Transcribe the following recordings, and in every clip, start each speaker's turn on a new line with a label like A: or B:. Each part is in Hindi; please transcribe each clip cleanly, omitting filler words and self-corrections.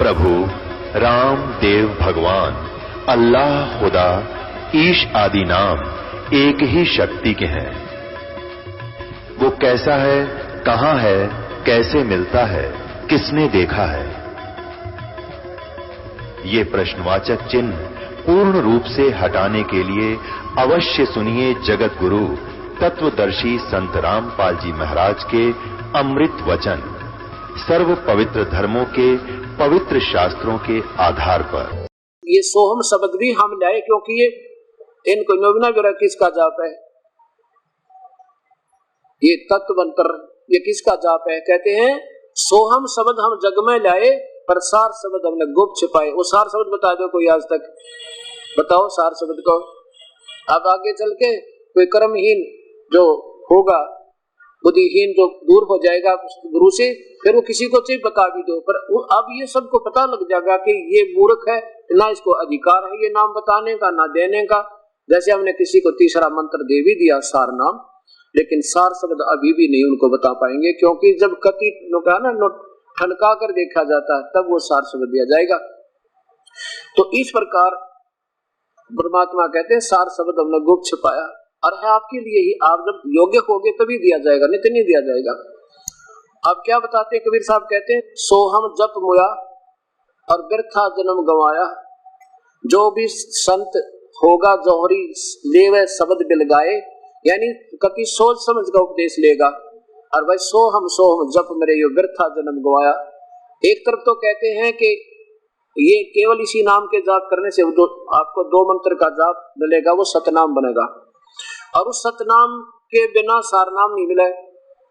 A: प्रभु राम देव भगवान अल्लाह खुदा ईश आदि नाम एक ही शक्ति के हैं। वो कैसा है, कहां है, कैसे मिलता है, किसने देखा है? ये प्रश्नवाचक चिन्ह पूर्ण रूप से हटाने के लिए अवश्य सुनिए जगत गुरु तत्वदर्शी संत रामपाल जी महाराज के अमृत वचन सर्व पवित्र धर्मों के पवित्र शास्त्रों के आधार पर।
B: ये सोहम शब्द भी हम लाए क्योंकि ये इनको नोविना विरा किसका जाप है? ये तत्व मंत्र ये किसका जाप है? कहते हैं सोहम शब्द हम जग में लाए पर सार शब्द हमने गुप्त छिपाए। वो सार शब्द बता दो कोई आज तक, बताओ सार शब्द को। अब आगे चल के कोई कर्महीन जो होगा, बुद्धिहीन जो दूर हो जाएगा गुरु से, फिर वो किसी को चाहिए बता भी दो, पर अब ये सबको पता लग जाएगा कि ये मूर्ख है, ना इसको अधिकार है ये नाम बताने का ना देने का। जैसे हमने किसी को तीसरा मंत्र दे भी दिया सार नाम, लेकिन सार शब्द अभी भी नहीं उनको बता पाएंगे, क्योंकि जब कति ना ठनका कर देखा जाता है तब वो सार शब्द दिया जाएगा। तो इस प्रकार परमात्मा कहते हैं सार शब्द हमने गुप्त छिपाया और है आपके लिए ही, आप जब योग्य होगे तभी दिया जाएगा, नहीं तो नहीं दिया जाएगा। अब क्या बताते हैं कबीर साहब, कहते हैं सोहम जप मुया और व्यर्था जन्म गंवाया। जो भी संत होगा जोहरी लेवे शब्द बिलगाए, यानी कति सोच समझ का उपदेश लेगा और भाई सोहम जप मेरे यो व्यर्था जन्म गंवाया। एक तरफ तो कहते हैं कि ये केवल इसी नाम के जाप करने से जो आपको दो मंत्र का जाप मिलेगा वो सतनाम बनेगा, और उस सतनाम के बिना सारनाम नहीं मिला,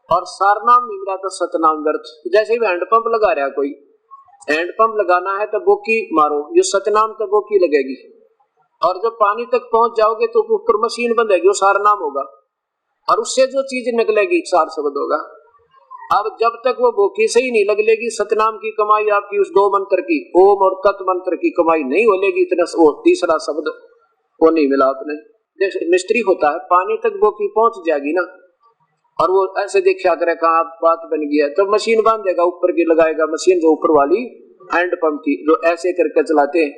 B: और सारनाम नहीं मिला तो सतनाम व्यर्थ। जैसे भी हैंडपंप लगा रहा कोई, हैंडपंप लगाना है तो बोकी मारो, ये सतनाम तो बोकी लगेगी, और जब पानी तक पहुंच जाओगे तो ऊपर मशीन बंधेगी, वो सारनाम होगा, और उससे जो चीज निकलेगी सार शब्द होगा। अब जब तक वो बोकी से ही नहीं लगेगी, सतनाम की कमाई आपकी उस दो मंत्र की ओम और तत् मंत्र की कमाई नहीं होगी, इतना वो तीसरा शब्द वो नहीं मिला आपने। जैसे मिस्त्री होता है, पानी तक बोकी पहुंच जाएगी ना, और वो ऐसे देखा करे कहाँ बात बन गया, तो मशीन बांध देगा, ऊपर की लगाएगा मशीन, जो ऊपर वाली हैंड पंप की जो ऐसे करके चलाते हैं,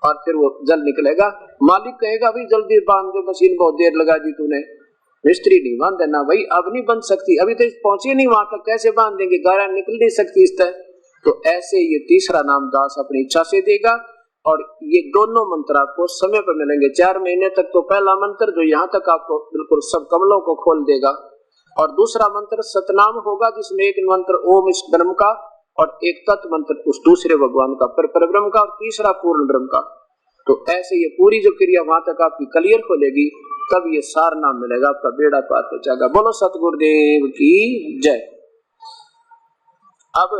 B: और फिर वो जल निकलेगा। मालिक कहेगा भाई जल्दी बांध दे, मशीन बहुत देर लगा दी तूने। मिस्त्री नहीं बांध देना भाई, अब नहीं बन सकती, अभी तो पहुंचे नहीं वहां तक, कैसे बांध देंगे, गारा निकल नहीं सकती इस तरह। तो ऐसे ये तीसरा नाम दास अपनी इच्छा से देगा, और ये दोनों मंत्र आपको समय पर मिलेंगे 4 महीने तक। तो पहला मंत्र जो यहाँ तक आपको बिल्कुल सब कमलों को खोल देगा, और दूसरा मंत्र सतनाम होगा जिसमें एक मंत्र ओम इस ब्रह्म का और एक तत् मंत्र उस दूसरे भगवान का पर ब्रह्म का, और तीसरा पूर्ण ब्रह्म का। तो ऐसे ये पूरी जो क्रिया वहां तक आपकी क्लियर खोलेगी, तब ये सार नाम मिलेगा, आपका बेड़ा पार हो जाएगा। बोलो सतगुरुदेव की जय। अब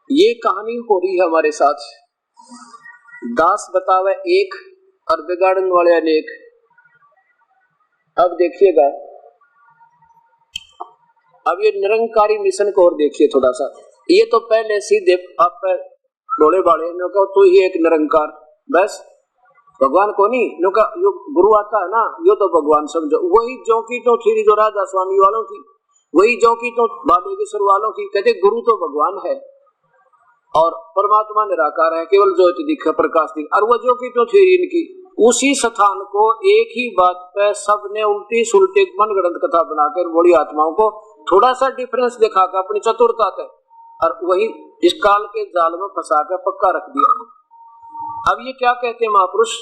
B: ये कहानी हो रही है हमारे साथ, दास बतावे एक और बिगाड़न वाले अनेक। अब देखिएगा, अब ये निरंकारी मिशन को और देखिए थोड़ा सा। ये तो पहले सीधे आप भोले भाले को तो ये एक निरंकार, बस भगवान को नहीं, यो गुरु आता है ना, यो तो भगवान समझो। वही जो की तो थी जो राजा स्वामी वालों की, वही जो की तो बालेश्वर वालों की, कहते गुरु तो भगवान है और परमात्मा निराकार है, केवल ज्योति दिखे प्रकाश दिखे, और वो जो की तो थी इनकी। उसी स्थान को एक ही बात पे सबने उल्टी सुलटी मनगढ़ंत कथा बनाकर बड़ी आत्माओं को थोड़ा सा डिफरेंस दिखाकर अपनी चतुरता है, और वही इस काल के जाल में फंसा कर पक्का रख दिया। अब ये क्या कहते हैं महापुरुष,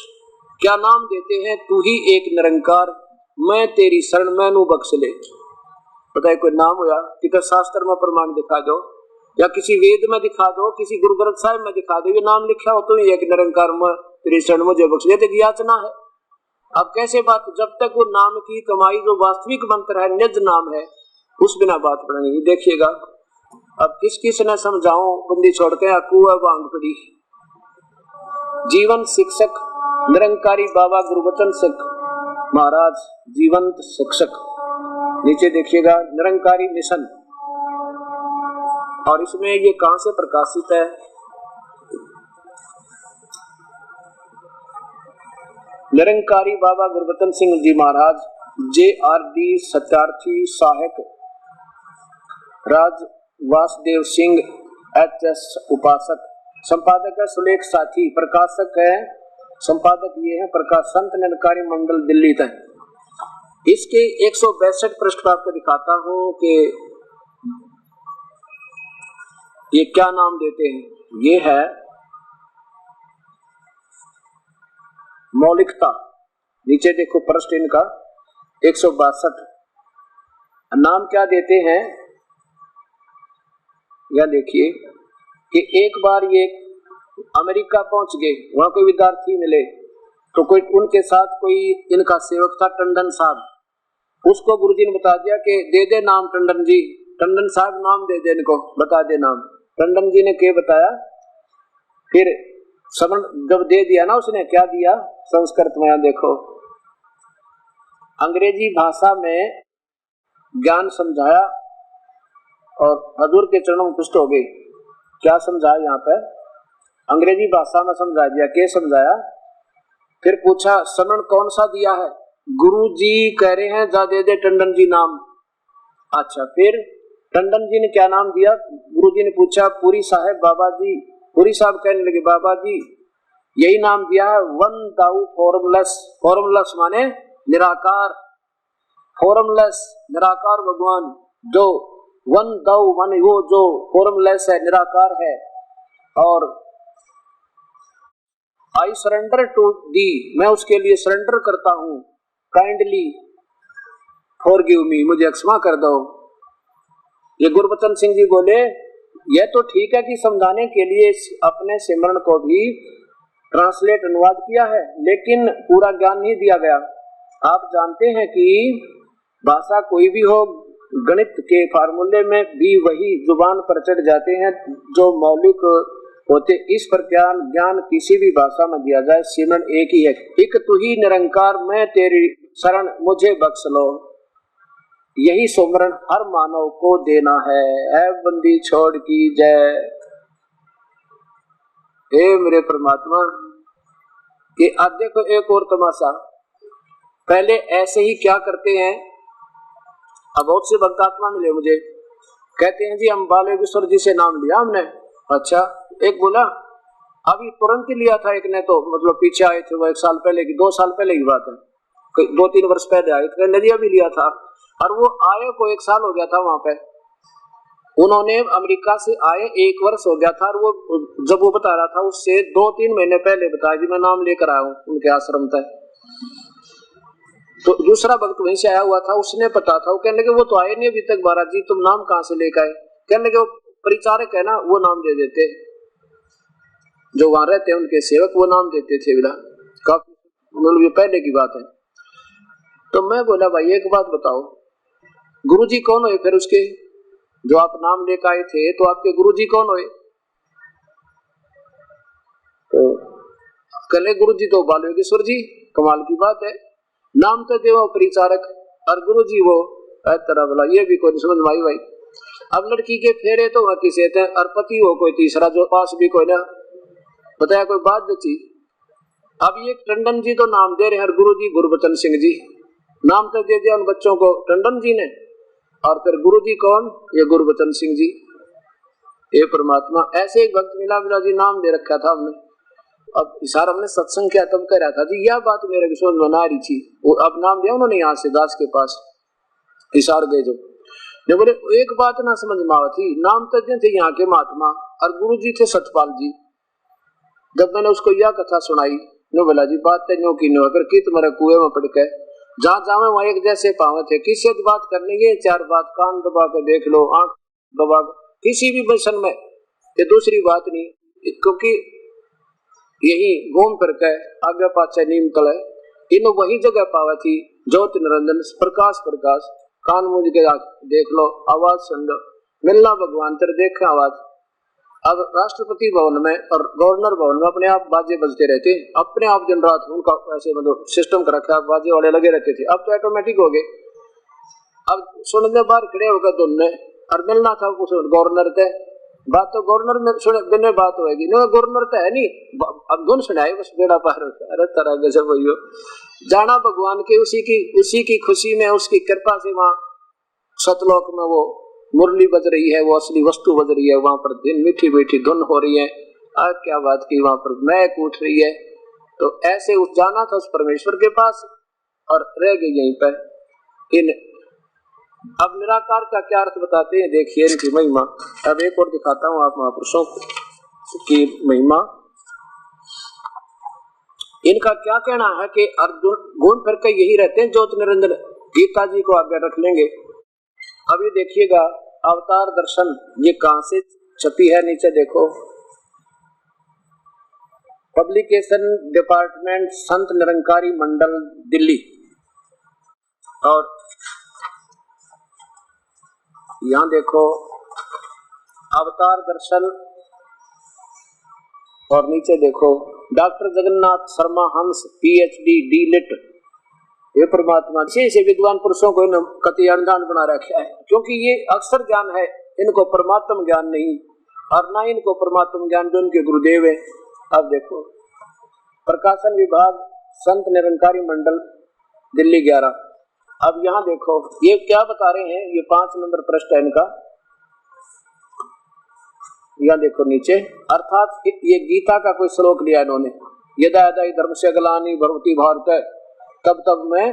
B: क्या नाम देते हैं, तू ही एक निरंकार, मैं तेरी शरण मैनू बख्श ले। पता है कोई नाम होया कि तो शास्त्र में प्रमाण दिखा दो, या किसी वेद में दिखा दो, किसी गुरु ग्रंथ साहिब में दिखा दो, ये नाम लिखा हो तो ही एक निरंकार में तेरी शरण मुझे बख्श ले, तो याचना है। अब कैसे बात, जब तक वो नाम की कमाई जो वास्तविक मंत्र है, निज नाम है, उस बिना बात बढ़ेगी। देखिएगा अब किस किस ने समझाऊं, बंदी छोड़ के कुआ बांग पड़ी। जीवन शिक्षक निरंकारी बाबा गुरुवचन सिख महाराज जीवंत शिक्षक, नीचे देखिएगा निरंकारी मिशन, और इसमें ये कहां से प्रकाशित है, निरंकारी बाबा गुरुवचन सिंह जी महाराज JRD सत्यार्थी सहायक राज वासुदेव सिंह HS उपासक, संपादक है सुलेख साथी, प्रकाशक है संपादक ये है प्रकाश संत निरंकारी मंडल दिल्ली तक। इसके 162 पृष्ठ पर आपको दिखाता हूं कि ये क्या नाम देते हैं। ये है मौलिकता, नीचे देखो पृष्ठ इनका 162। नाम क्या देते हैं, या देखिए कि एक बार ये अमेरिका पहुंच गए, वहां कोई विद्यार्थी मिले तो कोई उनके साथ कोई इनका सेवक था टंडन साहब, उसको गुरुजी ने बता दिया कि दे दे नाम टंडन जी, टंडन साहब नाम दे दे इनको, बता दे नाम। टंडन जी ने क्या बताया, फिर समन जब दे दिया ना उसने क्या दिया संस्कृत में, देखो अंग्रेजी भाषा में ज्ञान समझाया और हजूर के चरणों में पुष्ट हो गई। क्या समझाया यहाँ पे, अंग्रेजी भाषा में समझा दिया। क्या समझाया, फिर पूछा समन कौन सा दिया है, गुरु जी कह रहे हैं जा दे दे टंडन जी नाम। अच्छा, फिर टंडन जी ने क्या नाम दिया, गुरु जी ने पूछा पुरी साहब बाबा जी, पुरी साहब कहने लगे बाबा जी यही नाम दिया है, वन दाऊ फॉर्मलेस, फॉर्मलेस माने निराकार, फॉर्मलेस निराकार भगवान, जो वन दाऊ माने वो जो फॉर्मलेस है निराकार है, और आई सरेंडर टू दी, मैं उसके लिए सरेंडर करता हूं, काइंडली फॉरगिव मी, मुझे क्षमा कर दो। ये गुरबचन सिंह जी बोले यह तो ठीक है कि समझाने के लिए अपने सिमरन को भी ट्रांसलेट अनुवाद किया है, लेकिन पूरा ज्ञान नहीं दिया गया। आप जानते हैं कि भाषा कोई भी हो, गणित के फार्मूले में भी वही जुबान पर चढ़ जाते हैं जो मौलिक होते। इस पर ज्ञान किसी भी भाषा में दिया जाए, सिमरन एक ही है, एक तू ही निरंकार, मैं तेरी शरण मुझे बख्श लो, यही सुमरन हर मानव को देना है, ऐ बंदी छोड़ की जय। हे मेरे परमात्मा, कि आज देखो एक और तमाशा, पहले ऐसे ही क्या करते हैं, अब बहुत से भक्तात्मा मिले मुझे, कहते हैं जी हम बालेश्वर जी से नाम लिया हमने। अच्छा, एक बोला अभी तुरंत ही लिया था, एक ने तो मतलब पीछे आए थे, वो 1 साल पहले की 2 साल पहले की बात है, 2-3 वर्ष पहले आए थे, नदिया भी लिया था, और वो आए को 1 साल हो गया था वहां पे, उन्होंने अमेरिका से आए 1 वर्ष हो गया था, और वो जब वो बता रहा था उससे 2-3 महीने पहले बताया जी मैं नाम लेकर आया हूँ उनके आश्रम तक। तो दूसरा भक्त वहीं से आया हुआ था, उसने पता था, वो कहने लगे वो तो आए नहीं अभी तक, महाराज जी तुम नाम कहाँ से लेकर आए, कहने लगे वो परिचारक है ना वो नाम दे देते, जो वहां रहते हैं उनके सेवक वो नाम देते थे, बिना काफी मतलब ये पहले की बात है। तो मैं बोला भाई एक बात बताओ, गुरुजी कौन हुए फिर उसके, जो आप नाम लेकर आए थे तो आपके गुरुजी कौन हुए, तो कहले गुरुजी तो बालेश्वर जी, कमाल की बात है, नाम तो देवा परिचारक और गुरुजी वो तरह बोला, ये भी कोई समझ में आई भाई। अब लड़की के फेरे तो वह किसे थे, और पति हो कोई तीसरा जो पास भी कोई ना बताया, कोई बात बची। अब ये टंडन जी तो नाम दे रहे हैं, गुरु जी गुरबचन सिंह जी, नाम तो दे दिया उन बच्चों को टंडन जी ने, और फिर गुरु जी कौन, ये गुरबचन सिंह जी। ये परमात्मा, ऐसे एक भक्त मिला जी नाम दे रखा था हमने। अब इशारा हमने सत्संग किया तब कह रहा था जी यह बात मेरे को समझ में आ रही थी, वो अब नाम दिया उन्होंने यहाँ से दास के पास इशार गए जो बोले एक बात ना समझ में आती, नाम तो थे यहाँ के महात्मा और गुरु जी थे सतपाल जी। जब मैंने उसको यह कथा सुनाई नो बोला जी बात तो की नो, अगर की तुम्हारे कुएं में पड़ के जहाँ जावे वहां एक जैसे पावे थे, किसी बात करनी है 4 बात कान दबा के देख लो, आंख दबा किसी भी मिशन में, ये दूसरी बात नहीं, क्योंकि यही घूम फिर के आगे पाछे नीम तले इन वही जगह पावा थी, ज्योति निरंजन प्रकाश प्रकाश, कान मुझ के देख लो, आवाज सुन लो, मिलना भगवान तेरे देखे आवाज। अब राष्ट्रपति भवन में और गवर्नर भवन में अपने आप बाजे बजते रहते, अपने आप दिन रात उनका ऐसे मतलब सिस्टम कर रखा, बाजे वाले लगे रहते थे, अब तो ऑटोमेटिक हो गए। अब सुनने बाहर खड़े होकर दोनों और मिलना था गवर्नर थे, बात तो गवर्नर में सुने बिना बात होगी ना, गवर्नर तो है नहीं, अब गुण सुनाए बस बेड़ा पार होता। अरे तरह गजब भैया, जाना भगवान के उसी की खुशी में, उसकी कृपा से वहां सतलोक में वो मुरली बज रही है, वो असली वस्तु बज रही है, वहां पर दिन मीठी मीठी धुन हो रही है, क्या बात की, वहां पर महक उठ रही है। तो ऐसे उस जाना था उस परमेश्वर के पास और रह गई यहीं पर। इन अब निराकार का क्या अर्थ बताते हैं, देखिए इनकी महिमा। अब एक और दिखाता हूँ आप महापुरुषों की महिमा। इनका क्या कहना है कि अर्जुन घूम फिर के यही रहते हैं ज्योत निरंजन। गीता जी को आगे रख लेंगे। अभी देखिएगा अवतार दर्शन, ये कहां से छपी है, नीचे देखो, पब्लिकेशन डिपार्टमेंट, संत निरंकारी मंडल, दिल्ली। और यहां देखो अवतार दर्शन, और नीचे देखो डॉक्टर जगन्नाथ शर्मा हंस, PhD, D.Litt। ये परमात्मा से विद्वान पुरुषों को कति अनुदान बना रखा है, क्योंकि ये अक्षर ज्ञान है, इनको परमात्म ज्ञान नहीं, और ना इनको परमात्म ज्ञान जो उनके गुरुदेव है। अब देखो प्रकाशन विभाग, संत निरंकारी मंडल, दिल्ली 11। अब यहाँ देखो ये क्या बता रहे हैं, ये 5 नंबर पृष्ठ है इनका। यहाँ देखो नीचे, अर्थात ये गीता का कोई श्लोक लिया इन्होंने, यदा यदा धर्म से ग्लानि भवति भारत तब तब मैं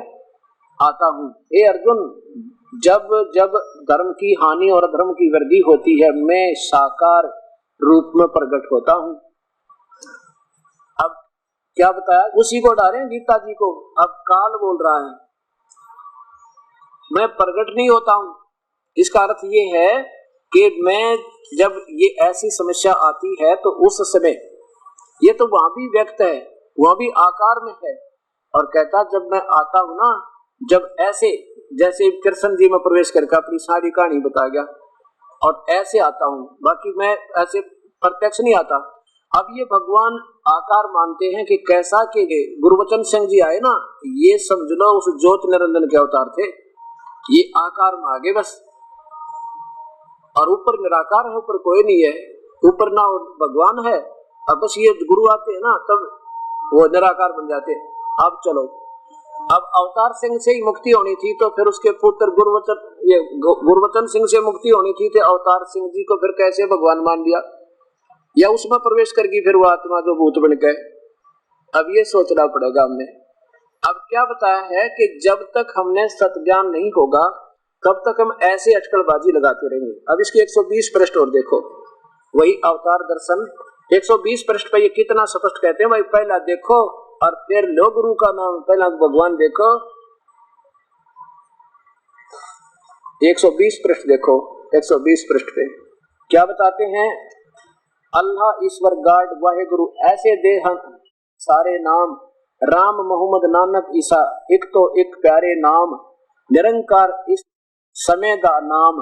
B: आता हूँ। हे अर्जुन, जब जब धर्म की हानि और अधर्म की वृद्धि होती है, मैं साकार रूप में प्रकट होता हूँ। अब क्या बताया, उसी को डालें गीता जी को। अब काल बोल रहा है मैं प्रकट नहीं होता हूँ, इसका अर्थ ये है कि मैं जब ये ऐसी समस्या आती है तो उस समय, ये तो वहां भी व्यक्त है, वहां भी आकार में है, और कहता जब मैं आता हूं ना, जब ऐसे जैसे कृष्ण जी में प्रवेश करके अपनी सारी कहानी बता गया, और ऐसे आता हूं, बाकी मैं ऐसे प्रत्यक्ष नहीं आता। अब ये भगवान आकार मानते हैं कि कैसा कि गुरुवचन सिंह जी आए ना, ये समझ लो उस ज्योत निरंजन के अवतार थे, ये आकार में आगे बस, और ऊपर निराकार है, ऊपर कोई नहीं है, ऊपर ना भगवान है, अब बस ये गुरु आते हैं ना तब वो निराकार बन जाते हैं। अब चलो, अब अवतार सिंह से ही मुक्ति होनी थी, तो फिर उसके पुत्र गुरुवचन सिंह से मुक्ति होनी थी, तो अवतार सिंह जी को फिर कैसे भगवान मान लिया, या उसमें प्रवेश करके फिर वो आत्मा जो भूत बन गए। अब ये सोचना पड़ेगा हमने। अब क्या बताया है कि जब तक हमने सत्ज्ञान नहीं होगा तब तक हम ऐसे अटकलबाजी लगाते रहेंगे। अब इसके 120 पृष्ठ और देखो, वही अवतार दर्शन 120 पृष्ठ पे ये कितना स्पष्ट कहते हैं, भाई पहला देखो और फिर लो गुरु का नाम, पहला भगवान देखो। 120 पृष्ठ देखो, 120 पृष्ठ पे क्या बताते हैं, अल्लाह ईश्वर गाड वाहे गुरु ऐसे दे हम सारे नाम, राम मोहम्मद नानक ईसा एक तो एक प्यारे नाम, निरंकार इस समय का नाम।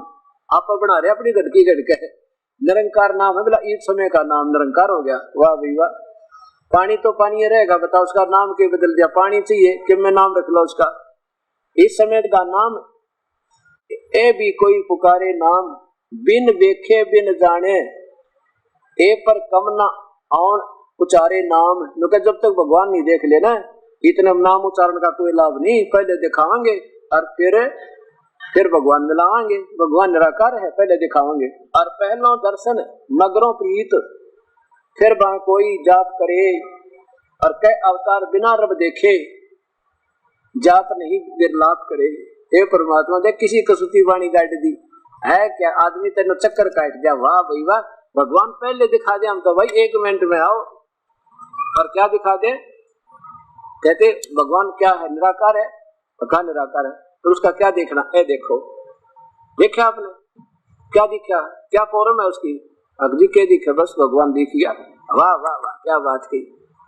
B: आप बना रहे अपनी गढ़ की गढ़ के, निरंकार नाम है, बोला इस समय का नाम निरंकार हो गया, वाह भाई वाह। पानी तो पानी रहेगा, बताओ उसका नाम क्यों बदल दिया, पानी चाहिए कि मैं नाम रख लो उसका, इस समय का नाम। ए भी कोई पुकारे नाम, बिन देखे बिन जाने, ए पर कम न आउन उचारे नाम। क्योंकि जब तक भगवान नहीं देख लेना इतने नाम उच्चारण का कोई लाभ नहीं, पहले दिखावांगे और फिर भगवान मिलावांगे। भगवान निराकार है, पहले दिखावांगे। और पहला दर्शन मगरों प्रीत, फिर वहां कोई जाप करे, और कई अवतार बिना रब देखे, जाप नहीं विरलाप करे। हे परमात्मा देख किसी कसुती वाणी काट दी है क्या, आदमी तेन चक्कर काट दिया, वाह भाई वाह। भगवान पहले दिखा दे, हम तो भाई 1 मिनट में आओ, और क्या दिखा दे, कहते भगवान क्या है, निराकार है, कहा निराकार है, तो उसका क्या देखना है, देखो देखा आपने क्या दिखा, क्या फॉर्म है उसकी, अगजी के दिखे, बस भगवान दिख गया, वाह वाह वाह क्या बात की,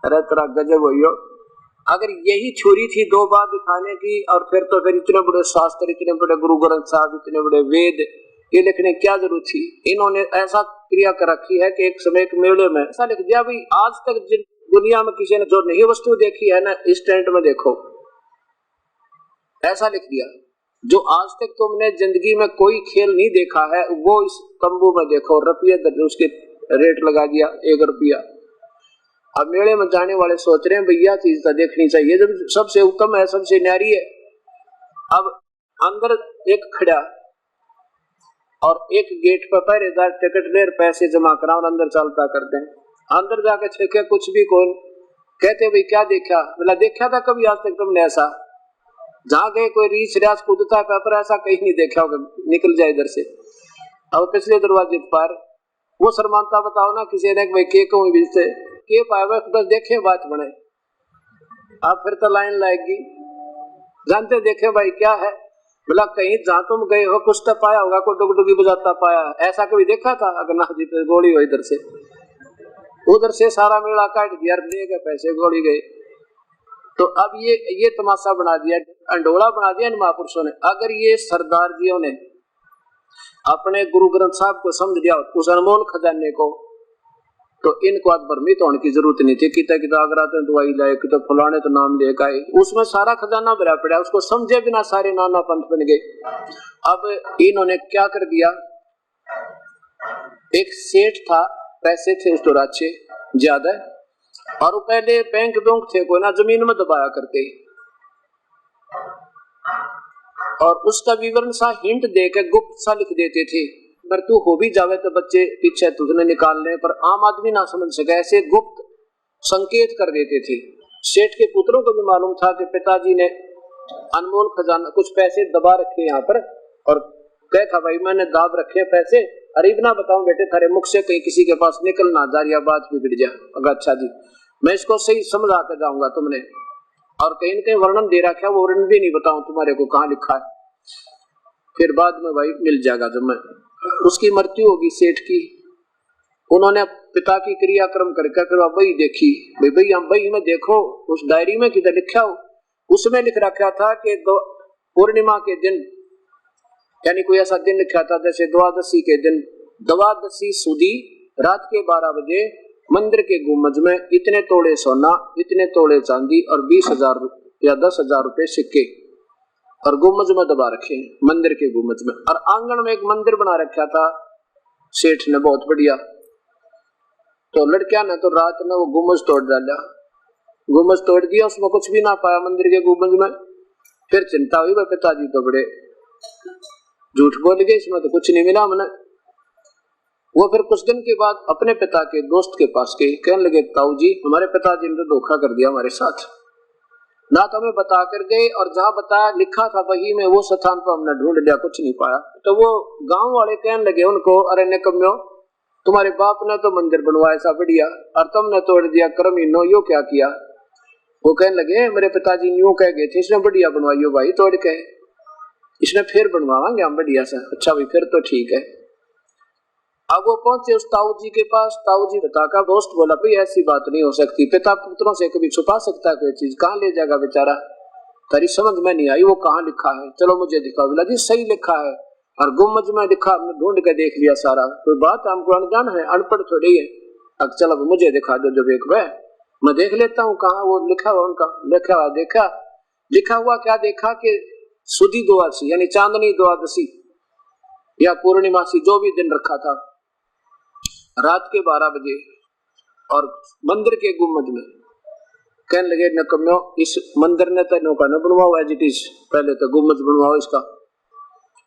B: अरे तेरा गजब हो। अगर यही छुरी थी 2 बार दिखाने की, और फिर इतने बड़े शास्त्र, इतने बड़े गुरु ग्रंथ साहब, इतने बड़े वेद ये लिखने क्या जरूरत थी। इन्होंने ऐसा क्रिया कर रखी है कि एक समय एक मेले में ऐसा लिख दिया, भाई आज तक जिन दुनिया में किसी ने जो नहीं वस्तु देखी है ना, इस टेंट में देखो, ऐसा लिख दिया। जो आज तक तुमने जिंदगी में कोई खेल नहीं देखा है वो इस तंबू में देखो, रुपये उसके रेट लगा दिया 1 रुपया। अब मेले में जाने वाले सोच रहे हैं भैया चीज तो देखनी चाहिए, जब सबसे उत्तम है, सबसे न्यारी है। अब अंदर एक खड़ा और एक गेट पर पहरेदार टिकट ले पैसे जमा करा और अंदर चलता करते हैं। अंदर जाके छेके कुछ भी कौन कहते भाई क्या देखा, बोला देखा था कभी आज तक तुमने ऐसा, जहाँ गए कोई रीछ रियाज कूदता पेपर ऐसा कहीं नहीं देखा होगा, निकल जाए इधर से। अब पिछले दरवाजे पर वो शर्मानता बताओ ना किसी ने भाई के कहूँ बीचते के पाए बस देखे बात बने। अब फिर तो लाइन लाएगी, जानते देखे भाई क्या है, बोला कहीं जहाँ तुम गए हो कुछ तो पाया होगा, कोई डुगडुगी बजाता पाया, ऐसा कभी देखा था? अगर ना जी तो गोली हो इधर से उधर से सारा मेला काट दिया, ले गए पैसे, गोली गए। तो अब ये तमाशा बना दिया, अंडोला बना दिया इन महापुरुषों ने। अगर ये सरदार जियों ने अपने गुरु ग्रंथ साहब को समझ दिया उस अनमोल खजाने को, तो इनको आज भ्रमित होने की जरूरत नहीं थी। किता आगरा तो दवाई लाए, किता फलाने तो नाम लेकर आए, उसमें सारा खजाना भरा पड़ा, उसको समझे बिना सारे नाना पंथ बन गए। अब इन्होंने क्या कर दिया, एक सेठ था, पैसे थे उस दौरान अच्छे ज्यादा, और वो पहले बैंक थे कोई ना, जमीन में दबाया करते, और उसका विवरण सा हिंट देकर गुप्त सा लिख देते थे। अगर तू हो भी जावे तो बच्चे पीछे तुझने निकाल ले, पर आम आदमी ना समझ सके, ऐसे गुप्त संकेत कर देते थे। सेठ के पुत्रों को भी मालूम था कि पिताजी ने अनमोल खजाना कुछ पैसे दबा रखे यहाँ पर, और कह था भाई मैंने दाब रखे पैसे, अरे ना बताऊं बेटे थारे मुख से कहीं किसी के पास निकल ना जा, या बात बिगड़ जाए। अगर अच्छा जी मैं इसको सही समझा कर जाऊंगा तुमने, और कहीं न कहीं वर्णन दे रखा, वो वर्णन भी नहीं बताऊं तुम्हारे को कहाँ लिखा है, फिर बाद में भाई मिल जाएगा। जब मैं उसकी मृत्यु होगी सेठ की, उन्होंने पिता की क्रियाक्रम करके फिर वही देखी, भाई हम वही में देखो उस डायरी में किधर लिखा हो, उसमें लिख रखा था कि पूर्णिमा के दिन, यानी कोई ऐसा दिन लिखा था जैसे द्वादशी के दिन, द्वादशी सुदी रात के 12 बजे मंदिर के गुम्बज में इतने तोड़े सोना, इतने तोड़े चांदी और 20,000 या 10,000 रुपए सिक्के और गुम्बज में दबा रखे मंदिर के गुम्बज में। और आंगन में एक मंदिर बना रखा था सेठ ने, बहुत बढ़िया। तो लड़किया ने तो रात में वो गुम्बज तोड़ डाला, गुम्बज तोड़ दिया, उसमें कुछ भी ना पाया मंदिर के गुम्बज में। फिर चिंता हुई, वह पिताजी तो बड़े झूठ बोल गए, इसमें तो कुछ नहीं मिला हमने। वो फिर कुछ दिन के बाद अपने पिता के दोस्त के पास गए, कहने लगे ताऊ जी हमारे पिताजी ने धोखा कर दिया हमारे साथ, ना तो हमें बता कर गए, और जहाँ बताया लिखा था वही में वो स्थान पर हमने ढूंढ लिया, कुछ नहीं पाया। तो वो गांव वाले कहने लगे उनको, अरे निकम्मो तुम्हारे बाप ने तो मंदिर बनवाया ऐसा बढ़िया, और तुमने तोड़ दिया, कर्मीनो यो क्या किया। वो कहने लगे मेरे पिताजी यूं कह गए थे, इसने बढ़िया बनवाइयो भाई तोड़ के, इसने फिर बनवाएंगे हम बढ़िया सा। अच्छा भाई फिर तो ठीक है। अब वो पहुंचे उस ताऊ जी के पास, ताऊ जी पिता का दोस्त बोला भाई ऐसी बात नहीं हो सकती, पिता पुत्रों से कभी छुपा सकता है कोई चीज, कहाँ ले जाएगा बेचारा, तेरी समझ में नहीं आई वो कहाँ लिखा है, चलो मुझे दिखाओ। बोला जी सही लिखा है, और गुम्बज में लिखा, हमने ढूंढ के देख लिया सारा, कोई बात हमको अनजान है, अनपढ़ थोड़ी है। अब चलो मुझे दिखा दो जब एक बार, मैं देख लेता हूँ कहाँ वो लिखा हुआ उनका। लिखा हुआ देखा, लिखा हुआ क्या देखा कि सुदी द्वादशी यानी चांदनी द्वादशी या पूर्णिमासी जो भी दिन रखा था, रात के 12 बजे, और मंदिर के गुम्बज में। कहने लगे नकम्यो इस मंदिर ने तो नौका न बनवाओ एज इट इज, पहले तो गुम्बज बनवाओ इसका,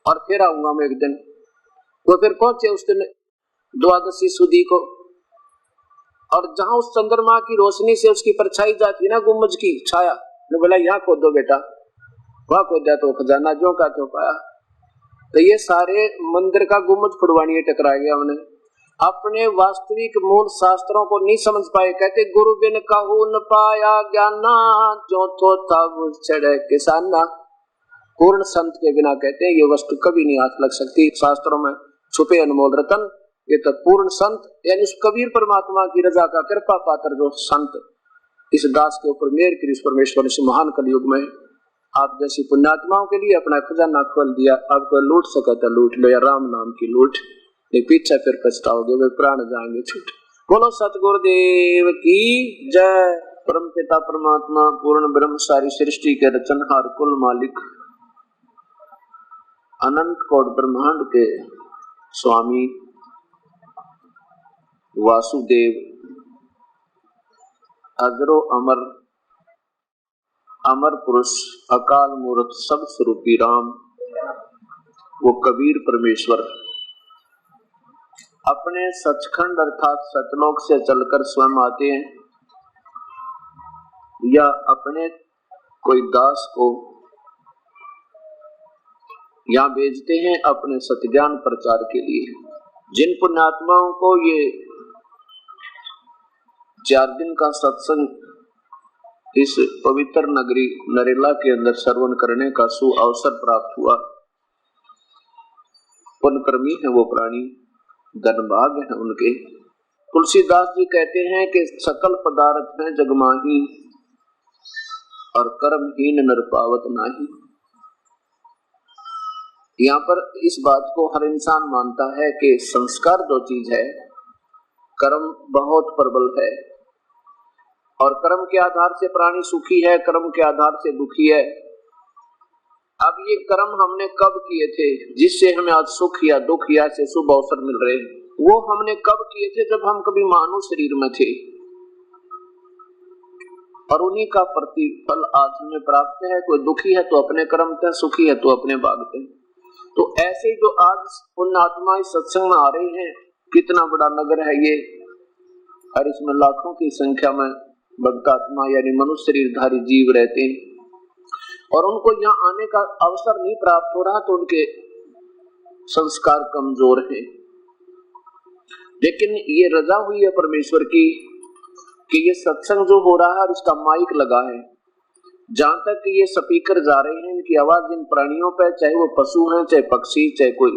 B: और फिर आऊंगा मैं एक दिन। वो फिर पहुंचे उस दिन द्वादशी सुदी को, और जहां उस चंद्रमा की रोशनी से उसकी परछाई जाती ना गुम्बज की छाया, ने बोला यहाँ खोदो बेटा, वहां खोदा तो खजाना जो का तो पाया। तो ये सारे मंदिर का गुम्बज फुड़वानी टकरा गया हमने, अपने वास्तविक मूल शास्त्रों को नहीं समझ पाए। कहते गुरु बिन कहू न पाया ज्ञाना, जो तो तब चढ़े किसाना। पूर्ण संत के बिना कहते हैं ये वस्तु कभी नहीं हाथ लग सकती, शास्त्रों में छुपे अनमोल रतन, ये तो पूर्ण संत यानी उस कबीर परमात्मा की रजा का कृपा पात्र जो संत इस दास के ऊपर मेहर की, उस परमेश्वर ने महान कलयुग में आप जैसी पुण्यात्माओं के लिए अपना खजाना खोल दिया। आपको लूट सका तो लूट लो, या राम नाम की लूट, नहीं पीछे फिर पछताओगे, वे प्राण जाएंगे छूट। बोलो सतगुरुदेव की जय। परम पिता परमात्मा पूर्ण ब्रह्म सारी सृष्टि के रचनहार कुल मालिक अनंत कोट ब्रह्मांड के स्वामी वासुदेव अजरो अमर अमर पुरुष अकाल मूर्त सब स्वरूपी राम, वो कबीर परमेश्वर अपने सचखंड अर्थात सतलोक से चलकर स्वयं आते हैं या अपने कोई दास को यहाँ भेजते हैं अपने सत्ज्ञान प्रचार के लिए। जिन पुण्यात्माओं को ये 4 दिन का सत्संग इस पवित्र नगरी नरेला के अंदर श्रवण करने का सुअवसर प्राप्त हुआ, पुण्यकर्मी है वो प्राणी, धनभाग है उनके। तुलसीदास जी कहते हैं कि सकल पदार्थ है जगमाही और कर्महीन नर पावत नाही। यहाँ पर इस बात को हर इंसान मानता है कि संस्कार जो चीज है, कर्म बहुत प्रबल है और कर्म के आधार से प्राणी सुखी है, कर्म के आधार से दुखी है। अब ये कर्म हमने कब किए थे जिससे हमें आज सुख या दुख या ऐसे शुभ अवसर मिल रहे हैं? वो हमने कब किए थे जब हम कभी मानव शरीर में थे, और उन्हीं का प्रतिफल आज हमें प्राप्त है। कोई दुखी है तो अपने कर्म थे, सुखी है तो अपने भागते। तो ऐसे जो आज पुण्यात्मा इस सत्संग में आ रहे हैं, कितना बड़ा नगर है ये, और इसमें लाखों की संख्या में भक्तात्मा यानी मनुष्य शरीरधारी जीव रहते हैं, और उनको यहाँ आने का अवसर नहीं प्राप्त हो रहा तो उनके संस्कार कमजोर हैं। लेकिन ये रजा हुई है परमेश्वर की कि ये सत्संग जो हो रहा है और इसका माइक लगा है, जहां तक ये स्पीकर जा रहे हैं, इनकी आवाज इन प्राणियों पे, चाहे वो पशु हैं, चाहे पक्षी, चाहे कोई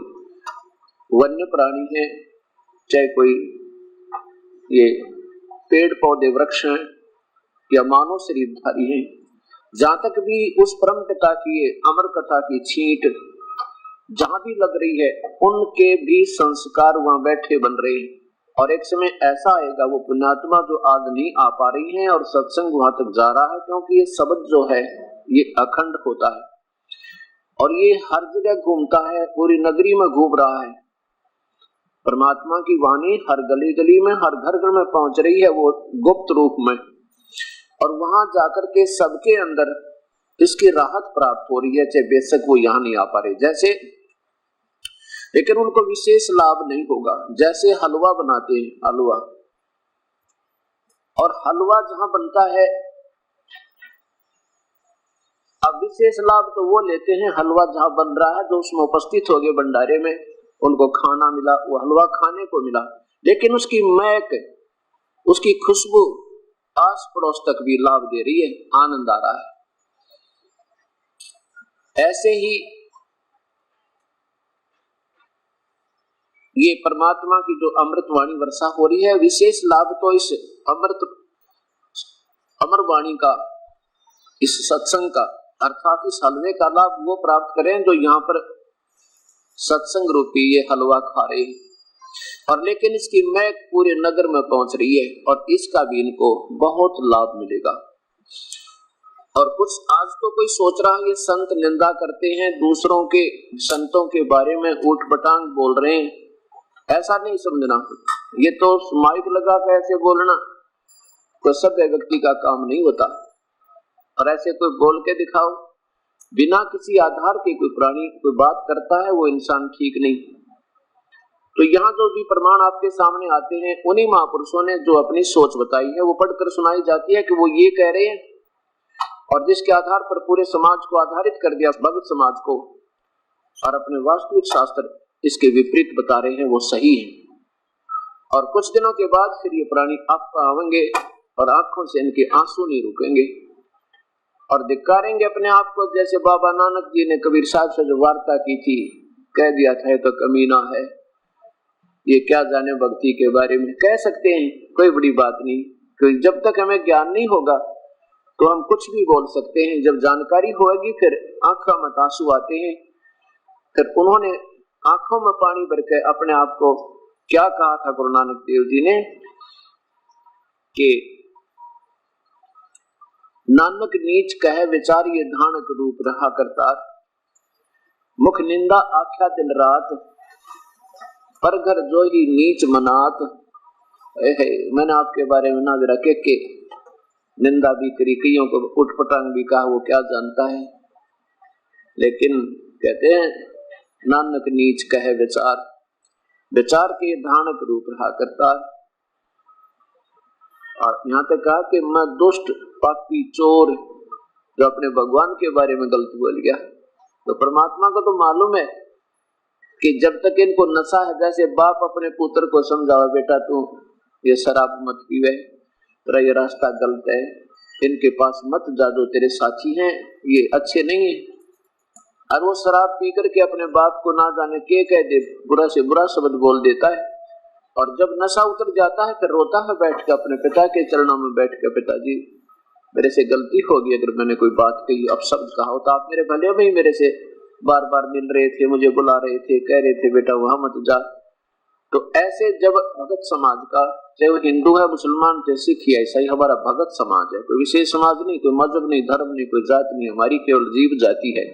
B: वन्य प्राणी है, चाहे कोई ये पेड़ पौधे वृक्ष हैं या मानव शरीरधारी हैं, जहां तक भी उस परम पिता की अमर कथा की छींट जहां भी लग रही है, उनके भी संस्कार वहां बैठे बन रहे हैं। और एक समय ऐसा आएगा वो पुण्यात्मा जो आज नहीं आ पा रही हैं और सत्संग वहां तक जा रहा है, क्योंकि ये शब्द जो है ये अखंड होता है और ये हर जगह घूमता है, पूरी नगरी में घूम रहा है। परमात्मा की वाणी हर गली गली में, हर घर घर में पहुंच रही है, वो गुप्त रूप में, और वहां जाकर के सबके अंदर इसकी राहत प्राप्त हो रही है, चाहे बेशक वो यहाँ नहीं आ पा रहे। जैसे लेकिन उनको विशेष लाभ नहीं होगा। जैसे हलवा बनाते हैं, हलवा, और हलवा जहां बनता है, अब विशेष लाभ तो वो लेते हैं हलवा जहां बन रहा है, जो उसमें उपस्थित हो गए भंडारे में, उनको खाना मिला, वो हलवा खाने को मिला, लेकिन उसकी महक, उसकी खुशबू आस पड़ोस तक भी लाभ दे रही है, आनंद आ रहा है। ऐसे ही ये परमात्मा की जो अमृत वाणी वर्षा हो रही है, विशेष लाभ तो इस अमर वाणी का, इस सत्संग का, अर्थात इस हलवे का लाभ वो प्राप्त करें जो यहाँ पर सत्संग रूपी ये हलवा खा रहे हैं। और लेकिन इसकी महक पूरे नगर में पहुंच रही है और इसका भी इनको बहुत लाभ मिलेगा। और कुछ आज तो कोई सोच रहा है ये संत निंदा करते हैं, दूसरों के संतों के बारे में ऊट-पटांग बोल रहे हैं, ऐसा नहीं समझना। ये तो माइक लगा के ऐसे बोलना तो सभ्य व्यक्ति का काम नहीं होता, और ऐसे कोई बोल के दिखाओ बिना किसी आधार के कोई प्राणी कोई बात करता है, वो इंसान ठीक नहीं। तो यहाँ जो भी प्रमाण आपके सामने आते हैं, उन्हीं महापुरुषों ने जो अपनी सोच बताई है वो पढ़कर सुनाई जाती है कि वो ये कह रहे हैं, और जिसके आधार पर पूरे समाज को आधारित कर दिया, भगत समाज को, और अपने वास्तविक शास्त्र इसके विपरीत बता रहे हैं, वो सही है। और कुछ दिनों के बाद फिर ये प्राणी आप आवेंगे और आंखों से इनके आंसू नहीं रुकेंगे और धिक्कारेंगे अपने आप को, जैसे बाबा नानक जी ने कबीर साहब से जो वार्ता की थी, कह दिया था तो कमीना है, ये क्या जाने भक्ति के बारे में। कह सकते हैं, कोई बड़ी बात नहीं, क्योंकि जब तक हमें ज्ञान नहीं होगा तो हम कुछ भी बोल सकते हैं। जब जानकारी होगी फिर आंखों में आंसू आते हैं। फिर उन्होंने आंखों में पानी भर के अपने आप को क्या कहा था गुरु नानक देव जी ने कि नानक नीच कहे विचार ये धानक रूप रहा करतार, मुख निंदा आख्या दिन रात, पर घर जो ही नीच मनात। मैंने आपके बारे में ना जरा के निंदा भी करी, कईयों को उठपटांग भी कहा, वो क्या जानता है। लेकिन कहते हैं नानक नीच कहे विचार, विचार के भयानक रूप रहा करता। और यहाँ तक कहा कि मैं दुष्ट पापी चोर जो अपने भगवान के बारे में गलत बोल गया। तो परमात्मा को तो मालूम है कि जब तक इनको नशा है, जैसे बाप अपने पुत्र को समझावा, बेटा तू ये शराब मत पीवे, तेरा ये रास्ता गलत है, इनके पास मत जा, जो तेरे साथी हैं ये अच्छे नहीं है। और वो शराब पी करके अपने बाप को ना जाने के कह दे, बुरा से बुरा शब्द बोल देता है। और जब नशा उतर जाता है फिर रोता है बैठ के अपने पिता के चरणों में बैठ के, पिताजी मेरे से गलती होगी, अगर मैंने कोई बात कही, अपशब्द कहा हो, तो आप मेरे भले में ही मेरे से बार बार मिल रहे थे, मुझे बुला रहे थे, कह रहे थे बेटा वहां मत जा। तो ऐसे जब भगत समाज का, चाहे वो हिंदू है, मुसलमान, चाहे सिख है, ऐसा ही हमारा भगत समाज है। कोई विशेष समाज नहीं, कोई मजहब नहीं, धर्म नहीं, कोई जात नहीं, हमारी केवल जीव जाति है।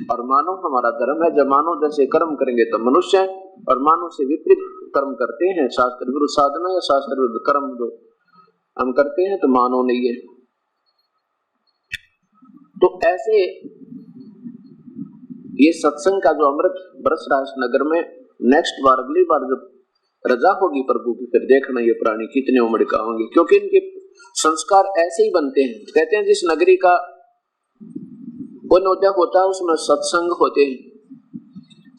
B: और मानव हमारा धर्म है। जब मानव जैसे कर्म करेंगे तो मनुष्य है, और मानव से विपरीत कर्म करते हैं, शास्त्र विरुद्ध साधना या शास्त्र विरुद्ध कर्म जो हम करते हैं, तो मानव नहीं है। तो ऐसे ये सत्संग का जो अमृत बरस रहा है इस नगर में, नेक्स्ट बार, अगली बार जब रजा होगी प्रभु की, फिर देखना ये प्राणी कितने उमड़ का होंगे, क्योंकि इनके संस्कार ऐसे ही बनते हैं। कहते हैं जिस नगरी का वनोदय होता है उसमें सत्संग होते हैं।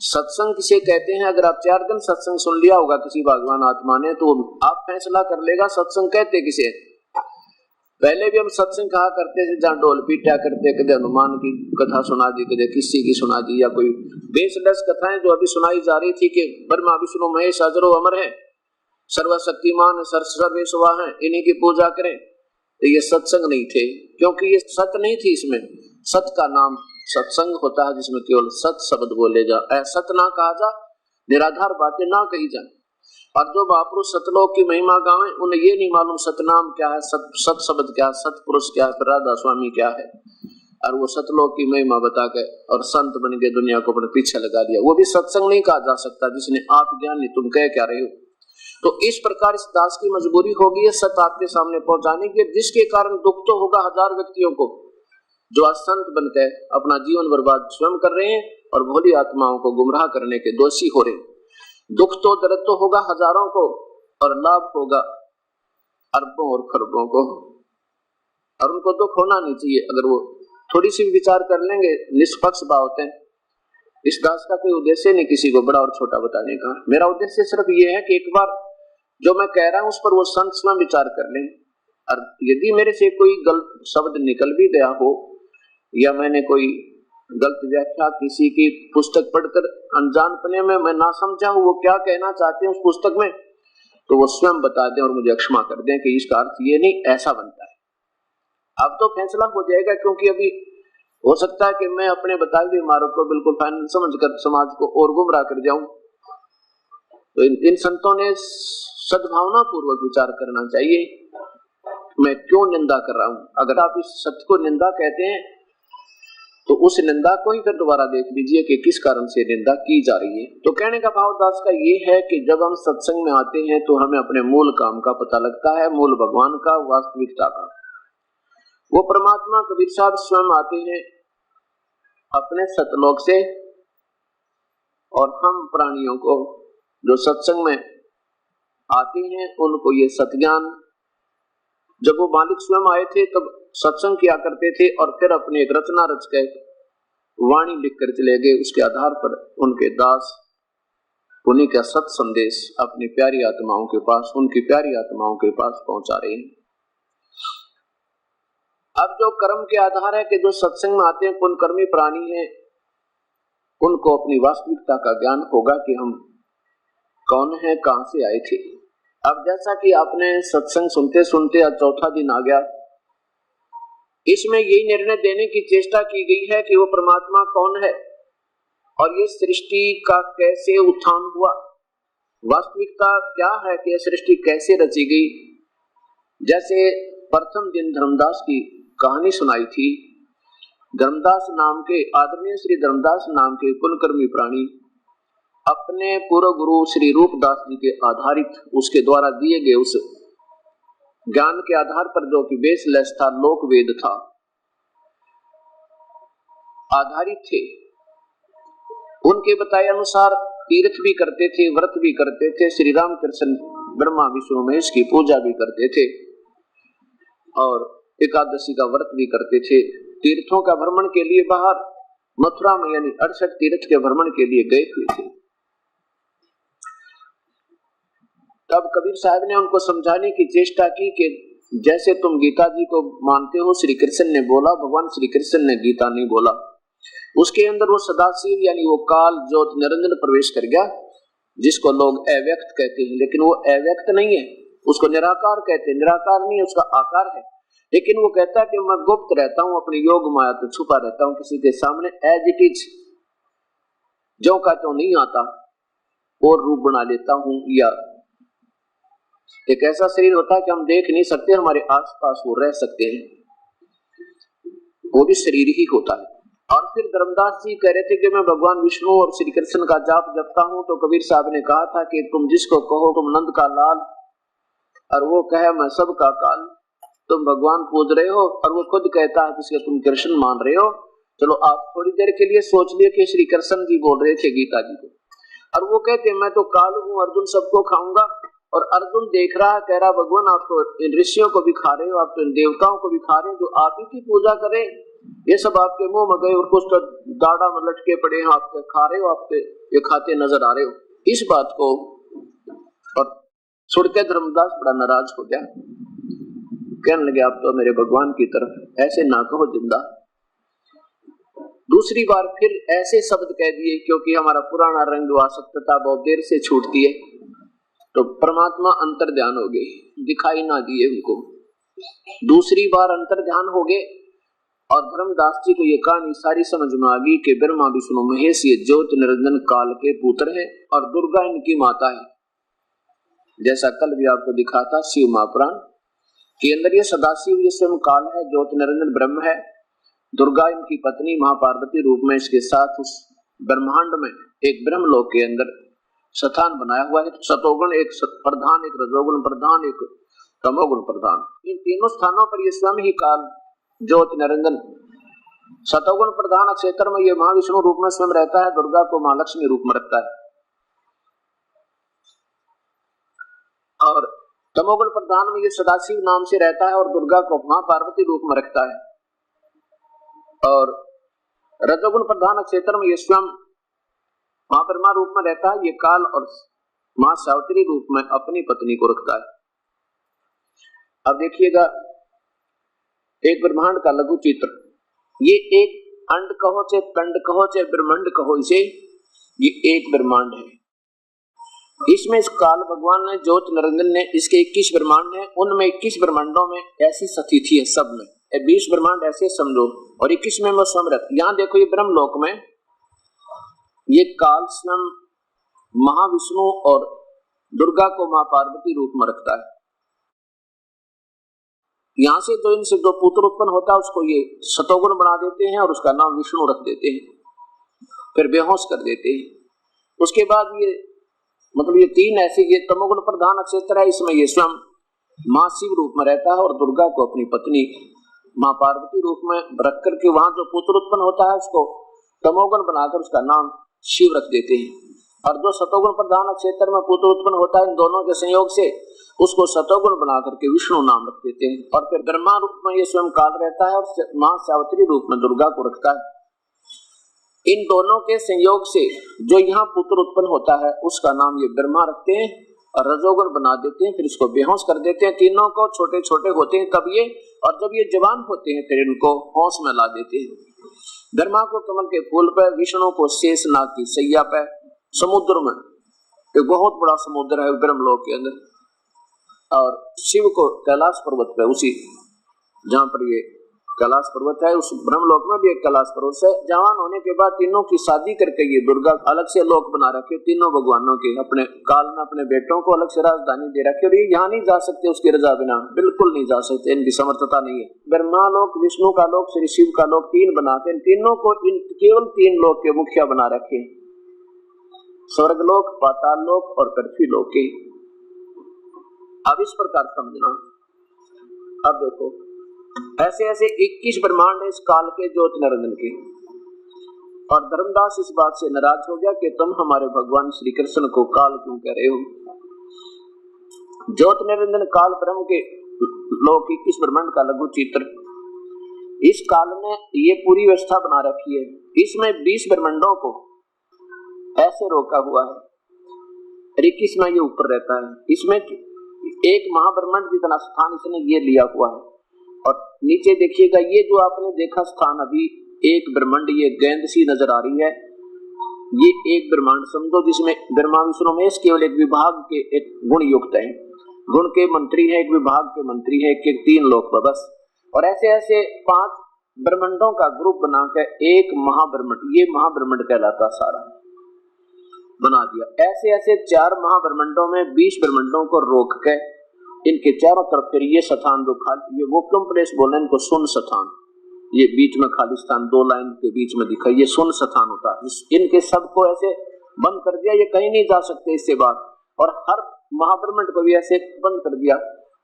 B: सत्संग किसे कहते हैं? अगर आप 4 दिन सत्संग सुन लिया होगा किसी भगवान आत्मा ने, तो आप फैसला कर लेगा सत्संग कहते किसे। पहले भी हम सत्संग कहा करते थे जहाँ ढोल पीटा करते, कदे हनुमान की कथा सुना दी, कदे किसी की सुना दी, या कोई बेसलस कथाएं जो अभी सुनाई जा रही थी कि ब्रह्मा विष्णु महेश अजरो अमर है, सर्वशक्तिमान सर्वेश्वर है, इन्हीं की पूजा करें। तो ये सत्संग नहीं थे, क्योंकि ये सत्य नहीं थी। इसमें सत्य का नाम सत्संग होता है, जिसमें केवल सत्य शब्द बोले जा, असत्य ना कहा जा, निराधार बातें ना कही जाए। और जो महापुरुष सतलोक की महिमा गावे, उन्हें ये नहीं मालूम सतनाम क्या है, सत शब्द क्या है, सतपुरुष क्या है, राधा स्वामी क्या है, और वो सतलोक की महिमा बता के और संत बन के दुनिया को अपने पीछे लगा दिया। वो भी सत्संग नहीं कहा जा सकता, जिसने आप ज्ञान नहीं, तुम कह क्या रहे हो। तो इस प्रकार इस दास की मजबूरी होगी सत्य आपके सामने पहुंचाने की, जिसके कारण दुख तो होगा 1000 व्यक्तियों को जो आज संत बनकर अपना जीवन बर्बाद स्वयं कर रहे हैं और भोली आत्माओं को गुमराह करने के दोषी हो रहे। दुख तो दर्द तो होगा हजारों को, और लाभ होगा अरबों और खरबों को। और उनको दुख होना नहीं चाहिए अगर वो थोड़ी सी विचार कर लेंगे, निष्पक्ष भाव होते हैं। इस दास का कोई उद्देश्य नहीं किसी को बड़ा और छोटा बताने का। मेरा उद्देश्य सिर्फ ये है कि एक बार जो मैं कह रहा हूं उस पर वो संत स्वयं विचार कर लें। और यदि मेरे से कोई गलत शब्द निकल भी गया हो, या मैंने कोई गलत व्याख्या किसी की पुस्तक पढ़कर अनजानपने में मैं ना समझा हूं वो क्या कहना चाहते हैं उस पुस्तक में, तो वो स्वयं बता दें और मुझे क्षमा कर दें कि इसका अर्थ ये नहीं, ऐसा बनता है। अब तो फैसला हो जाएगा, क्योंकि अभी हो सकता है कि मैं अपने बताए हुए मार्ग को बिल्कुल फाइनल समझकर समाज को और गुमराह कर जाऊं। तो इन संतों ने सद्भावना पूर्वक विचार करना चाहिए, मैं क्यों निंदा कर रहा हूं। अगर आप इस सत्य को निंदा कहते हैं तो उस निंदा को ही फिर दोबारा देख लीजिए कि किस कारण से निंदा की जा रही है। तो कहने का भाव दास का ये है कि जब हम सत्संग में आते हैं तो हमें अपने मूल काम का पता लगता है, मूल भगवान का, वास्तविकता का। वो परमात्मा कबीर साहब स्वयं आते हैं अपने सतलोक से, और हम प्राणियों को जो सत्संग में आते हैं उनको ये सत्ज्ञान, जब वो मालिक स्वयं आए थे तब सत्संग किया करते थे और फिर अपनी एक रचना रच के वाणी लिख कर चले गए। उसके आधार पर उनके दास उन्हीं का सत संदेश अपनी प्यारी आत्माओं के पास, उनकी प्यारी आत्माओं के पास पहुंचा रहे हैं। अब जो कर्म के आधार है कि जो सत्संग में आते हैं पुण्यकर्मी प्राणी हैं, उनको अपनी वास्तविकता का ज्ञान होगा कि हम कौन हैं, कहां से आए थे। अब जैसा कि आपने सत्संग सुनते सुनते आज 4था दिन आ गया, इसमें यही निर्णय देने की चेष्टा की गई है कि वो परमात्मा कौन है और ये सृष्टि का कैसे उत्थान हुआ, वास्तविकता क्या है कि यह सृष्टि कैसे रची गई। जैसे प्रथम दिन धर्मदास की कहानी सुनाई थी। धर्मदास नाम के, आदरणीय श्री धर्मदास नाम के कुलकर्मी प्राणी अपने पूर्व गुरु श्री रूपदास जी के आधारित, उसके द्वारा दिए गए उस ज्ञान के आधार पर, जो कि बेसलेस था, लोक वेद था, आधारित थे। उनके बताए अनुसार तीर्थ भी करते थे, व्रत भी करते थे। श्री राम कृष्ण ब्रह्मा विष्णु महेश की पूजा भी करते थे और एकादशी का व्रत भी करते थे। तीर्थों का भ्रमण के लिए बाहर मथुरा में यानी 68 तीर्थ के भ्रमण के लिए गए हुए थे। तब कबीर साहब ने उनको समझाने की चेष्टा की कि जैसे तुम गीता जी को मानते हो, श्री कृष्ण ने बोला, भगवान श्री कृष्ण ने गीता नहीं बोला। उसके अंदर वो सदाशिव यानी वो काल ज्योत निरंजन प्रवेश कर गया, जिसको लोग अव्यक्त कहते हैं, लेकिन वो अव्यक्त नहीं है, उसको निराकार कहते हैं। निराकार नहीं है, उसका आकार है, लेकिन वो कहता है कि मैं गुप्त रहता हूँ, अपनी योग माया तो छुपा रहता हूँ किसी के सामने, एज इट इज, जो का तो नहीं आता और रूप बना लेता हूँ। या एक ऐसा शरीर होता है कि हम देख नहीं सकते, हमारे आसपास वो रह सकते हैं, वो भी शरीर ही होता है। और फिर धर्मदास जी कह रहे थे कि मैं भगवान विष्णु और श्री कृष्ण का जाप जपता हूँ, तो कबीर साहब ने कहा था कि तुम जिसको कहो तुम नंद का लाल और वो कहे मैं सबका काल, तुम भगवान पूज रहे हो और वो खुद कहता है जिसके तुम कृष्ण मान रहे हो। चलो आप थोड़ी देर के लिए सोच लिए कि श्री कृष्ण जी बोल रहे थे गीता जी को, और वो कहते मैं तो काल हूँ, अर्जुन सबको खाऊंगा। और अर्जुन देख रहा है, कह रहा भगवान आप तो इन ऋषियों को भी खा रहे हो, आप तो इन देवताओं को भी खा रहे हो, जो आप ही की पूजा करें, ये सब आपके मुंह में गए और कुछ तो दाढ़ा में लटके पड़े हैं, आपके खा रहे हो, आपके ये खाते नजर आ रहे हो। इस बात को और सुन के धर्मदास बड़ा नाराज हो गया, कहने लगे आप तो मेरे भगवान की तरफ ऐसे ना कहो जिंदा। दूसरी बार फिर ऐसे शब्द कह दिए, क्योंकि हमारा पुराना रंग वासकता बहुत देर से छूटती है, तो परमात्मा अंतर ध्यान हो गए, दिखाई ना दिए उनको। दूसरी बार अंतर ध्यान हो गए और धर्मदास जी को ये कहानी सारी समझ में आ गई कि ब्रह्मा विष्णु महेश ये ज्योत निरंजन काल के पुत्र हैं और दुर्गा इनकी माता है। जैसा कल भी आपको दिखा था शिव महापुराण के अंदर, ये सदाशिव ये स्वयं काल है, ज्योत निरंजन ब्रह्म है, दुर्गा इनकी पत्नी महापार्वती रूप में इसके साथ उस ब्रह्मांड में एक ब्रह्मलोक के अंदर स्थान बनाया हुआ है। सतोगुण एक प्रधान, एक रजोगुण प्रधान, एक तमोगुण प्रधान, इन तीनों स्थानों पर ये स्वयं ही काल ज्योत निरंजन सतोगुण प्रधान क्षेत्र में ये महाविष्णु रूप में स्वयं रहता है, दुर्गा को महालक्ष्मी रूप में रखता है, और तमोगुण प्रधान में ये सदाशिव नाम से रहता है और दुर्गा को महापार्वती रूप में रखता है, और रजोगुण प्रधान क्षेत्र में ये स्वयं महाब्रह्मा रूप में रहता है, ये काल और मां सावित्री रूप में अपनी पत्नी को रखता है। अब देखिएगा एक ब्रह्मांड का लघु चित्र, ये एक अंड कहो चाहे पिंड कहो चाहे ब्रह्मांड कहो, इसे ये एक ब्रह्मांड है। इसमें इस काल भगवान ने ज्योत निरंजन ने इसके 21 ब्रह्मांड है, उनमें 21 ब्रह्मांडों में ऐसी स्थिति है, सब में 20 ब्रह्मांड ऐसे समझो और 21 में वो समृत। यहाँ देखो ये ब्रह्मलोक में ये काल स्वयं महाविष्णु और दुर्गा को मां पार्वती रूप में रखता है। यहाँ से तो इनसे जो पुत्र उत्पन्न होता है उसको ये सतोगुण बना देते हैं और उसका नाम विष्णु रख देते हैं, फिर बेहोश कर देते हैं। उसके बाद ये मतलब ये तीन ऐसे, ये तमोगुण प्रधान क्षेत्र है, इसमें ये स्वयं मां शिव रूप में रहता है और दुर्गा को अपनी पत्नी मां पार्वती रूप में रख करके वहां जो पुत्र उत्पन्न होता है उसको तमोगुण बनाकर उसका नाम शिव रख देते हैं, और जो सतोगुण प्रधान क्षेत्र में पुत्र उत्पन्न होता है इन दोनों के संयोग से उसको सतोगुण बना करके विष्णु नाम रख देते हैं, और फिर ब्रह्मा रूप में ये स्वयं काल रहता है और मां सावित्री रूप में दुर्गा को रखता है। इन दोनों के संयोग से जो यहाँ पुत्र उत्पन्न होता है उसका नाम ये ब्रह्मा रखते हैं और रजोगुण बना देते हैं, फिर इसको बेहोश कर देते हैं। तीनों को छोटे छोटे होते हैं तब ये, और जब ये जवान होते हैं फिर इनको होश में ला देते हैं। ब्रह्मा को कमल के फूल पे, विष्णु को शेषनाग की सैया पे, समुद्र में एक बहुत बड़ा समुद्र है ब्रह्मलोक के अंदर, और शिव को कैलाश पर्वत पे, उसी जहाँ पर ये कैलाश पर्वत है उस ब्रह्मलोक में भी एक कैलाश पर्वत है। जवान होने के बाद तीनों की शादी करके ये दुर्गा अलग से लोक बना रखे, तीनों भगवानों के अपने काल में अपने बेटों को अलग से राजधानी दे रखी, और ये यहाँ नहीं जा सकते उसकी रजा बिना, बिल्कुल नहीं जा सकते, इनकी समर्थता नहीं है। ब्रह्मा लोक, विष्णु का लोक, श्री शिव का लोक, तीन बनाते, तीनों को इन केवल तीन लोक के मुखिया बना रखे, स्वर्गलोक, पाताल लोक और पृथ्वी लोक के। अब इस प्रकार समझना। अब देखो ऐसे ऐसे 21 ब्रह्मांड है इस काल के ज्योत निरंजन के, और धर्मदास इस बात से नाराज हो गया कि तुम हमारे भगवान श्री कृष्ण को काल क्यों कह रहे हो। ज्योत निरंजन काल ब्रह्म के लोक 21 ब्रह्मांड का लघु चित्र। इस काल में ये पूरी व्यवस्था बना रखी है। इसमें 20 ब्रह्मांडों को ऐसे रोका हुआ है और 21 में ये ऊपर रहता है। इसमें एक महाब्रह्मांड जितना स्थान इसने ये लिया हुआ है। और नीचे देखिएगा, ये जो आपने देखा स्थान अभी एक ब्रह्मांड, ये गेंद सी नजर आ रही है, ये एक ब्रह्मांड समझो जिसमें ब्रह्मा विष्णु महेश केवल एक विभाग के एक गुण युक्त है, गुण के मंत्री है, एक विभाग के मंत्री है, एक 3 लोक बस। और ऐसे ऐसे 5 ब्रह्मांडों का ग्रुप बनाकर एक महाब्रह्मांड, ये महाब्रह्मांड कहलाता सारा बना दिया। ऐसे ऐसे 4 महाब्रह्मांडों में 20 ब्रह्मांडों को रोक के इनके चारों तरफ फिर ये स्थान जो खाली, ये वैक्यूम प्लेस बोले इनको, सुन स्थान, ये बीच में खाली स्थान 2 लाइन के बीच में दिखा, ये सुन स्थान होता है। इनके सबको ऐसे बंद कर दिया, ये कहीं नहीं जा सकते इससे बाहर। और हर महाब्रह्मांड को भी ऐसे बंद कर दिया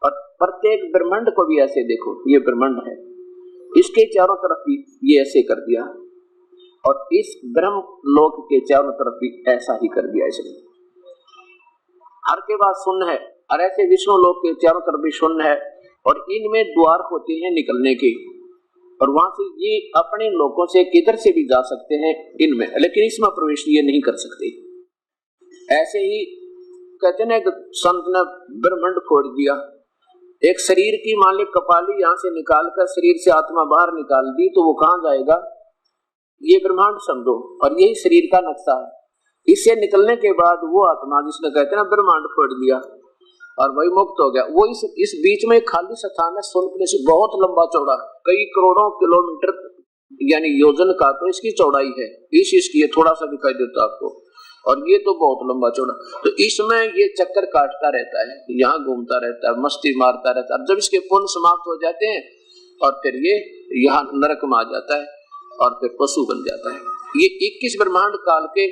B: और प्रत्येक ब्रह्मांड को भी ऐसे देखो, ये ब्रह्मांड है, इसके चारों तरफ भी ये ऐसे कर दिया और इस ब्रह्म लोक के चारों तरफ भी ऐसा ही कर दिया इसने। हर के बाद शून्य है और ऐसे विष्णु लोक के चारों तरफ भी शून्य है और इनमें द्वार होते हैं निकलने के, और वहां से ये अपने लोकों से किधर से भी जा सकते हैं इनमें, लेकिन इसमें प्रवेश ये नहीं कर सकते। ऐसे ही कहते हैं संत ने ब्रह्मांड फोड़ दिया। एक शरीर की मालिक कपाली यहाँ से निकालकर शरीर से आत्मा बाहर निकाल दी तो वो कहाँ जाएगा, ये ब्रह्मांड समझो, और यही शरीर का नक्शा है। इससे निकलने के बाद वो आत्मा जिसने कहते हैं ब्रह्मांड फोड़ दिया और वही मुक्त हो गया। वो इस बीच में खाली स्थान है, सुन से बहुत लंबा चौड़ा, कई करोड़ों किलोमीटर यानी योजन का तो इसकी चौड़ाई है। इसकी थोड़ा सा दिखाई देता आपको, और ये तो बहुत लंबा चौड़ा। तो इसमें ये चक्कर काटता रहता है, यहाँ घूमता रहता है, मस्ती मारता रहता है। जब इसके पुण्य समाप्त हो जाते हैं और फिर ये यहाँ नरक में आ जाता है और फिर पशु बन जाता है। ये 21 ब्रह्मांड काल के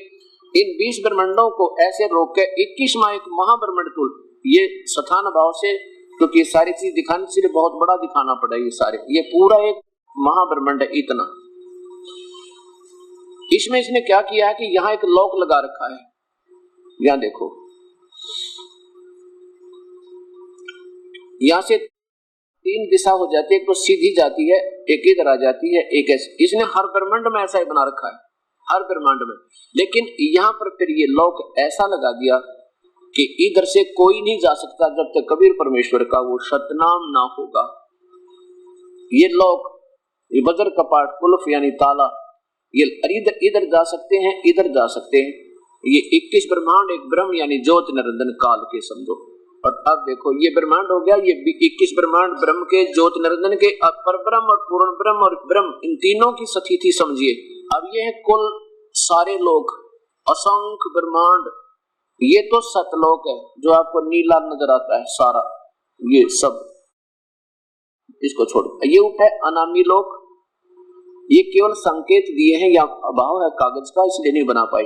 B: इन 20 ब्रह्मांडों को ऐसे रोक के 21वां एक महाब्रह्मांड तुल, ये स्थान भाव से, क्योंकि सारी चीज दिखाने के लिए बहुत बड़ा दिखाना पड़ा, ये सारे, ये पूरा एक महाब्रह्मांड है इतना। इसमें इसने क्या किया है कि यहाँ एक लॉक लगा रखा है, यहाँ देखो, यहाँ से 3 दिशा हो जाती है, एक तो सीधी जाती है, एक इधर आ जाती है, एक ऐसे। इसने हर ब्रह्मांड में ऐसा ही बना रखा है, हर ब्रह्मांड में। लेकिन यहाँ पर फिर ये लॉक ऐसा लगा दिया कि इधर से कोई नहीं जा सकता जब तक कबीर परमेश्वर का वो सतनाम ना होगा। ये लॉक, ये बजर कपाट, कुल्फ यानी ताला, ये इधर जा सकते हैं, इधर जा सकते हैं। ये 21 ब्रह्मांड एक ब्रह्म यानी ज्योत निरंजन काल के समझो। और अब देखो ये ब्रह्मांड हो गया, ये 21 ब्रह्मांड ब्रह्म के, ज्योत निरंजन के, अपर ब्रह्म और पूर्ण ब्रह्म और ब्रह्म, इन तीनों की स्थिति समझिए। अब ये है कुल सारे लोग, असंख्य ब्रह्मांड। ये तो सतलोक है जो आपको नीला नजर आता है सारा, ये सब इसको छोड़। ये ऊपर अनामी लोक, ये केवल संकेत दिए हैं या अभाव है कागज का इसलिए नहीं बना पाई।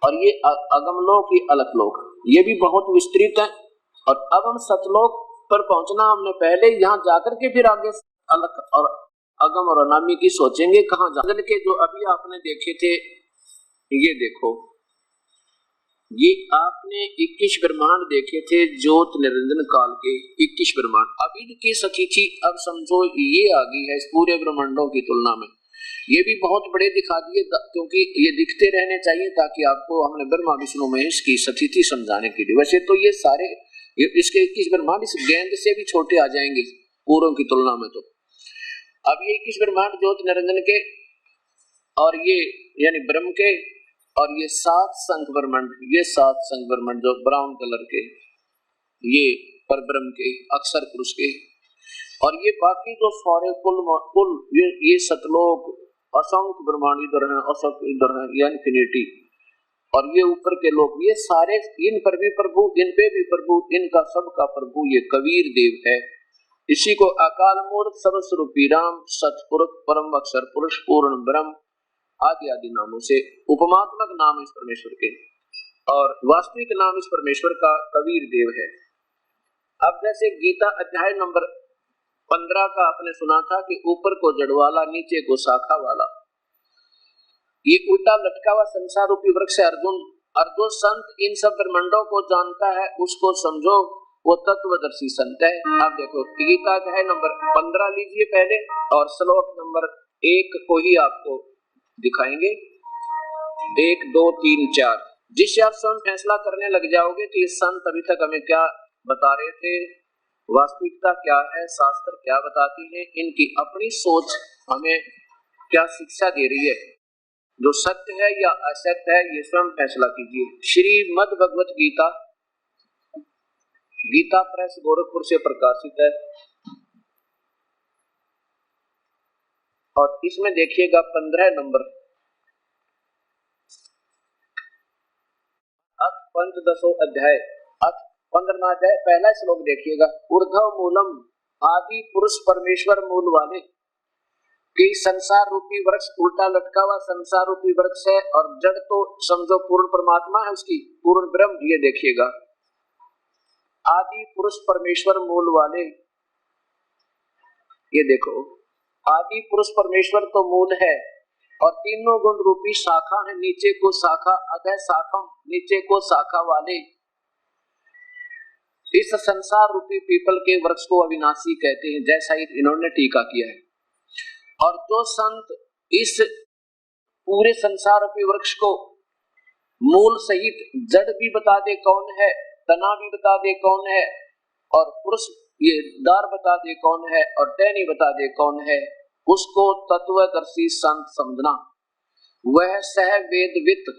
B: और ये अगम लोक, ये अलग लोक, ये भी बहुत विस्तृत है। और अब हम सतलोक पर पहुंचना, हमने पहले यहाँ जाकर के फिर आगे अलग और अगम और अनामी की सोचेंगे कहाँ जा के। जो अभी आपने देखे थे, ये देखो, ये आपने 21 ब्रह्मांड देखे थे ज्योत निरंजन काल के 21 ब्रह्मांड। अब इनकी स्थिति अब समझो ये आ गई है इस पूरे ब्रह्मांडों की तुलना में। ये भी बहुत बड़े दिखा दिए क्योंकि ये दिखते रहने चाहिए ताकि आपको हमने ब्रह्मा विष्णु महेश की स्थिति समझाने के लिए। वैसे तो ये सारे इसके 21 ब्रह्मांड इस गेंद से भी छोटे आ जाएंगे पूरों की तुलना में। तो अब ये 21 ब्रह्मांड ज्योत निरंजन के और ये यानी ब्रह्म के, और ये 7 संख ब्रह्मांड, ये 7 संख ब्रह्मांड जो ब्राउन कलर के, ये पर ब्रह्म के, अक्षर पुरुष के, और ये बाकी जो सारे कुल ये सतलोक, असंख्य ब्रह्मांड इधर है, असंख्य इधर है, ये इन्फिनिटी, और ये ऊपर के लोग, ये सारे, इन पर भी प्रभु, इन पे भी प्रभु, इनका सबका प्रभु ये कबीर देव है। इसी को अकाल मूर्त, सर्वस्वरूपी राम, सतपुरुष, परम अक्षर पुरुष, पूर्ण ब्रह्म आदि आदि नामों से उपमात्मक नाम इस परमेश्वर के, और वास्तविक नाम इस परमेश्वर का कबीर देव है। अब जैसे गीता अध्याय नंबर 15 का आपने सुना था कि ऊपर को जड़ वाला, नीचे को शाखा वाला। ये उल्टा लटका हुआ संसार रूपी वृक्ष है अर्जुन, और जो संत इन सब ब्रह्मांडों को जानता है उसको समझो वो तत्वदर्शी संत है। अब देखो गीता अध्याय नंबर 15 लीजिए पहले, और श्लोक नंबर 1 को ही आपको दिखाएंगे। 1 2 3 4 जिस आप स्वयं फैसला करने लग जाओगे कि ये संत अभी तक हमें क्या बता रहे थे, वास्तविकता क्या है, शास्त्र क्या बताती है, इनकी अपनी सोच हमें क्या शिक्षा दे रही है, जो सत्य है या असत्य है ये स्वयं फैसला कीजिए। श्रीमद् भगवत गीता, गीता प्रेस गोरखपुर से प्रकाशित है, और इसमें देखिएगा 15 नंबर अथ पंचदशो अध्याय, अथ 15वां अध्याय पहला श्लोक देखिएगा। ऊर्ध्व मूलम, आदि पुरुष परमेश्वर मूल वाले कि संसार रूपी वृक्ष उल्टा लटका हुआ संसार रूपी वृक्ष है, और जड़ तो समझो पूर्ण परमात्मा है उसकी, पूर्ण ब्रह्म। ये देखिएगा आदि पुरुष परमेश्वर मूल वाले, ये देखो आदि पुरुष परमेश्वर तो मूल है, और तीनों गुण रूपी शाखा है, नीचे को शाखा अधः शाखम, नीचे को शाखा वाले इस संसार रूपी पीपल के वृक्ष को अविनाशी कहते हैं, जैसा इन्होंने टीका किया है। और जो संत इस पूरे संसार रूपी वृक्ष को मूल सहित जड़ भी बता दे कौन है, तना भी बता दे कौन है, और पुरुष ये दार बता दे कौन है, और टहनी बता दे कौन है, उसको तत्वदर्शी संत समझना। वह सह वेदवित,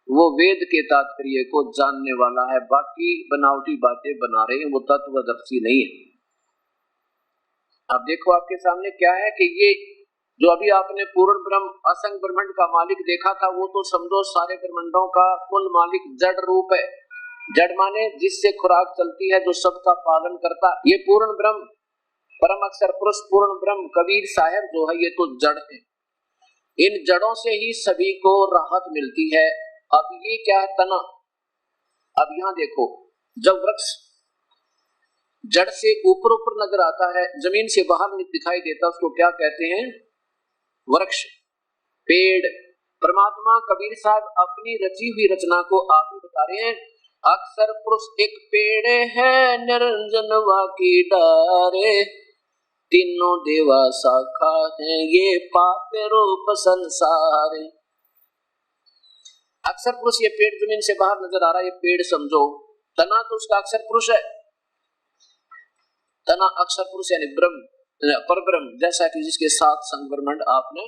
B: वो वेद के तात्पर्य को जानने वाला है, बाकी बनावटी बातें बना रहे हैं वो तत्वदर्शी नहीं है। अब देखो आपके सामने क्या है कि ये जो अभी आपने पूर्ण ब्रह्म असंग ब्रह्मांड का मालिक देखा था, वो तो समझो सारे ब्रह्मांडों का कुल मालिक जड़ रूप है। जड़ माने जिससे खुराक चलती है, जो सबका पालन करता, ये पूर्ण ब्रह्म परम अक्षर पुरुष पूर्ण ब्रह्म कबीर साहब जो है ये तो जड़ है। इन जड़ों से ही सभी को राहत मिलती है। अब ये क्या है तना। अब यहाँ देखो जब वृक्ष जड़ से ऊपर ऊपर नजर आता है, जमीन से बाहर दिखाई देता, उसको क्या कहते हैं? वृक्ष, पेड़। परमात्मा कबीर साहब अपनी रची हुई रचना को आप ही बता रहे हैं। अक्षर पुरुष एक पेड़ है, निरंजनवा की डारे, तीनों देवा शाखा है, ये पाते रूप संसार। अक्षर पुरुष ये पेड़ जमीन से बाहर नजर आ रहा है, ये पेड़ समझो। तना तो उसका अक्षर पुरुष है, तना अक्षर पुरुष यानी ब्रह्म, पर ब्रह्म, जैसा कि जिसके साथ संग ब्रह्मांड आपने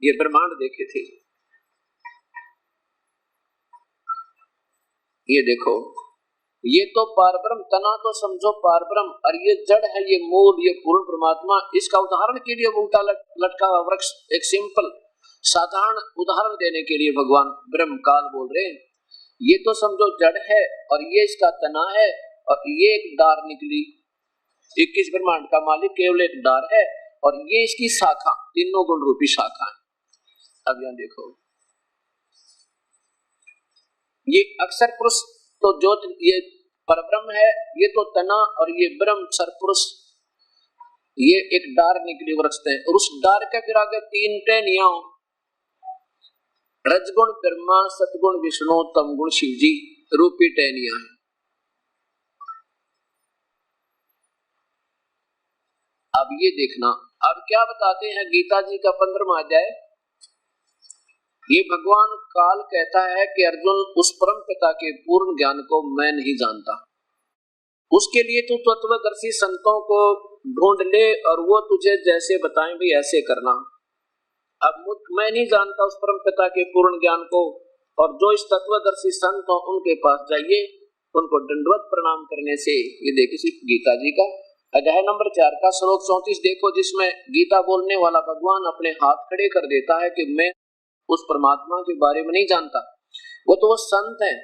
B: ये ब्रह्मांड देखे थे। ये देखो ये तो पारब्रह्म, तना तो समझो पारब्रह्म, और ये जड़ है, ये मूल, ये पूर्ण परमात्मा। इसका उदाहरण के लिए उल्टा लटका हुआ वृक्ष, एक सिंपल साधारण उदाहरण देने के लिए भगवान ब्रह्म काल बोल रहे हैं। ये तो समझो जड़ है, और ये इसका तना है, और ये एक डार निकली। 21 ब्रह्मांड का मालिक केवल एक डार है, और ये इसकी शाखा, तीनों गुण रूपी शाखा है। अब यहाँ देखो ये अक्षर पुरुष तो ज्योत, ये परब्रह्म है, ये तो तना, और ये ब्रह्म सरपुरुष, ये एक डार निकली वृक्ष है। और उस डार के फिर आगे 3 टहनियां, रजगुण ब्रह्मा, सतगुण विष्णु, तमगुण शिव जी रूपी टहनियां हैं। अब ये देखना, अब क्या बताते हैं गीता जी का 15वां अध्याय। ये भगवान काल कहता है कि अर्जुन उस परम पिता के पूर्ण ज्ञान को मैं नहीं जानता, उसके लिए तू तत्वदर्शी संतों को ढूंढ ले और वो तुझे जैसे बताएं भी ऐसे करना। अब मैं नहीं जानता उस परम पिता के पूर्ण ज्ञान को, और जो इस तत्वदर्शी संत हो उनके पास जाइए, उनको दंडवत प्रणाम करने से। ये देखिए गीता जी का अध्याय नंबर 4 का श्लोक 34 देखो, जिसमें गीता बोलने वाला भगवान अपने हाथ खड़े कर देता है कि मैं उस परमात्मा के बारे में नहीं जानता, वो तो वो संत है।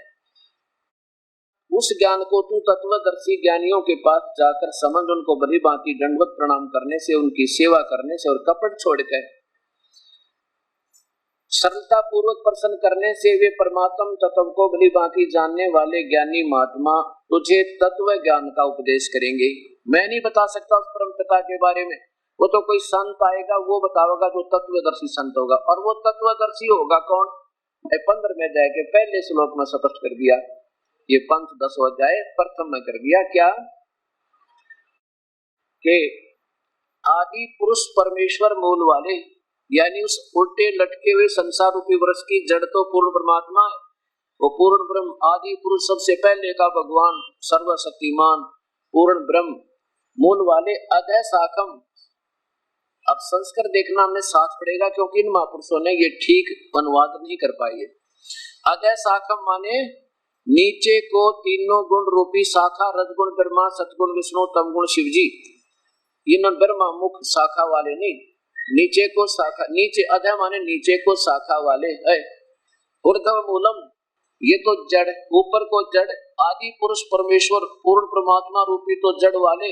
B: उस ज्ञान को तू तत्वदर्शी ज्ञानियों के पास जाकर समझ, उनको भली भांति दंडवत प्रणाम करने से, उनकी सेवा करने से और कपट छोड़कर सरलता पूर्वक प्रसन्न करने से वे परमात्म तत्व को भली भांति जानने वाले ज्ञानी महात्मा तुझे तत्व ज्ञान का उपदेश करेंगे। मैं नहीं बता सकता उस परम पिता के बारे में, वो तो कोई संत आएगा, वो बताएगा जो तत्वदर्शी संत होगा। और वो तत्वदर्शी होगा कौन? 15वें अध्याय के पहले श्लोक में स्पष्ट कर दिया। ये पंथ 10वां अध्याय प्रथम में कर दिया क्या कि आदि पुरुष परमेश्वर मूल वाले, यानी उस उल्टे लटके हुए संसार रूपी वृक्ष की जड़ तो पूर्ण परमात्मा है। वो पूर्ण ब्रह्म आदि पुरुष सबसे पहले का भगवान सर्वशक्तिमान पूर्ण ब्रह्म मूल वाले अधः शाखम। अब संस्कृत देखना हमने साथ पड़ेगा क्योंकि इन महापुरुषों ने ये ठीक अनुवाद नहीं कर पाई है। अधः शाखम माने नीचे को तीनों गुण रूपी शाखा, रजगुण ब्रह्मा, सतगुण विष्णु, तमगुण शिवजी। इन ब्रह्मा मुख शाखा वाले नहीं, नीचे को शाखा, नीचे अधः माने नीचे को शाखा वाले है। ऊर्ध्व मूलम ये तो जड़, ऊपर को जड़, आदि पुरुष परमेश्वर पूर्ण परमात्मा रूपी तो जड़ वाले।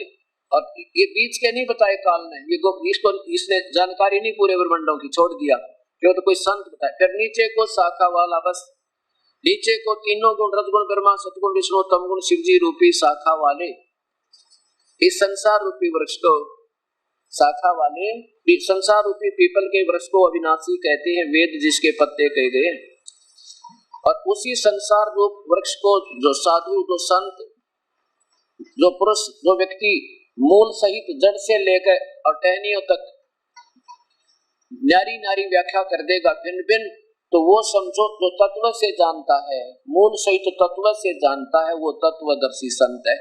B: और ये बीच के नहीं बताए काल ने, ये इसको इसने जानकारी नहीं पूरे ब्रह्मांडों की छोड़ दिया क्यों, तो कोई संत बताए। फिर नीचे को शाखा वाला, बस नीचे को तीनों गुण रजगुण ब्रह्मा, सतगुण विष्णु, तमगुण शिवजी रूपी शाखा वाले। इस संसार रूपी वृक्ष को शाखा वाले, संसार रूपी पीपल के वृक्ष को अविनाशी कहते हैं, वेद जिसके पत्ते कहे गए। और उसी संसार रूप वृक्ष को जो साधु, जो संत, जो पुरुष, जो व्यक्ति मूल सहित जड़ से लेकर और टहनियों तक न्यारी न्यारी व्याख्या कर देगा भिन्न भिन्न, तो वो समझो जो तत्व से जानता है, मूल सहित तत्व से जानता है, वो तत्वदर्शी संत है।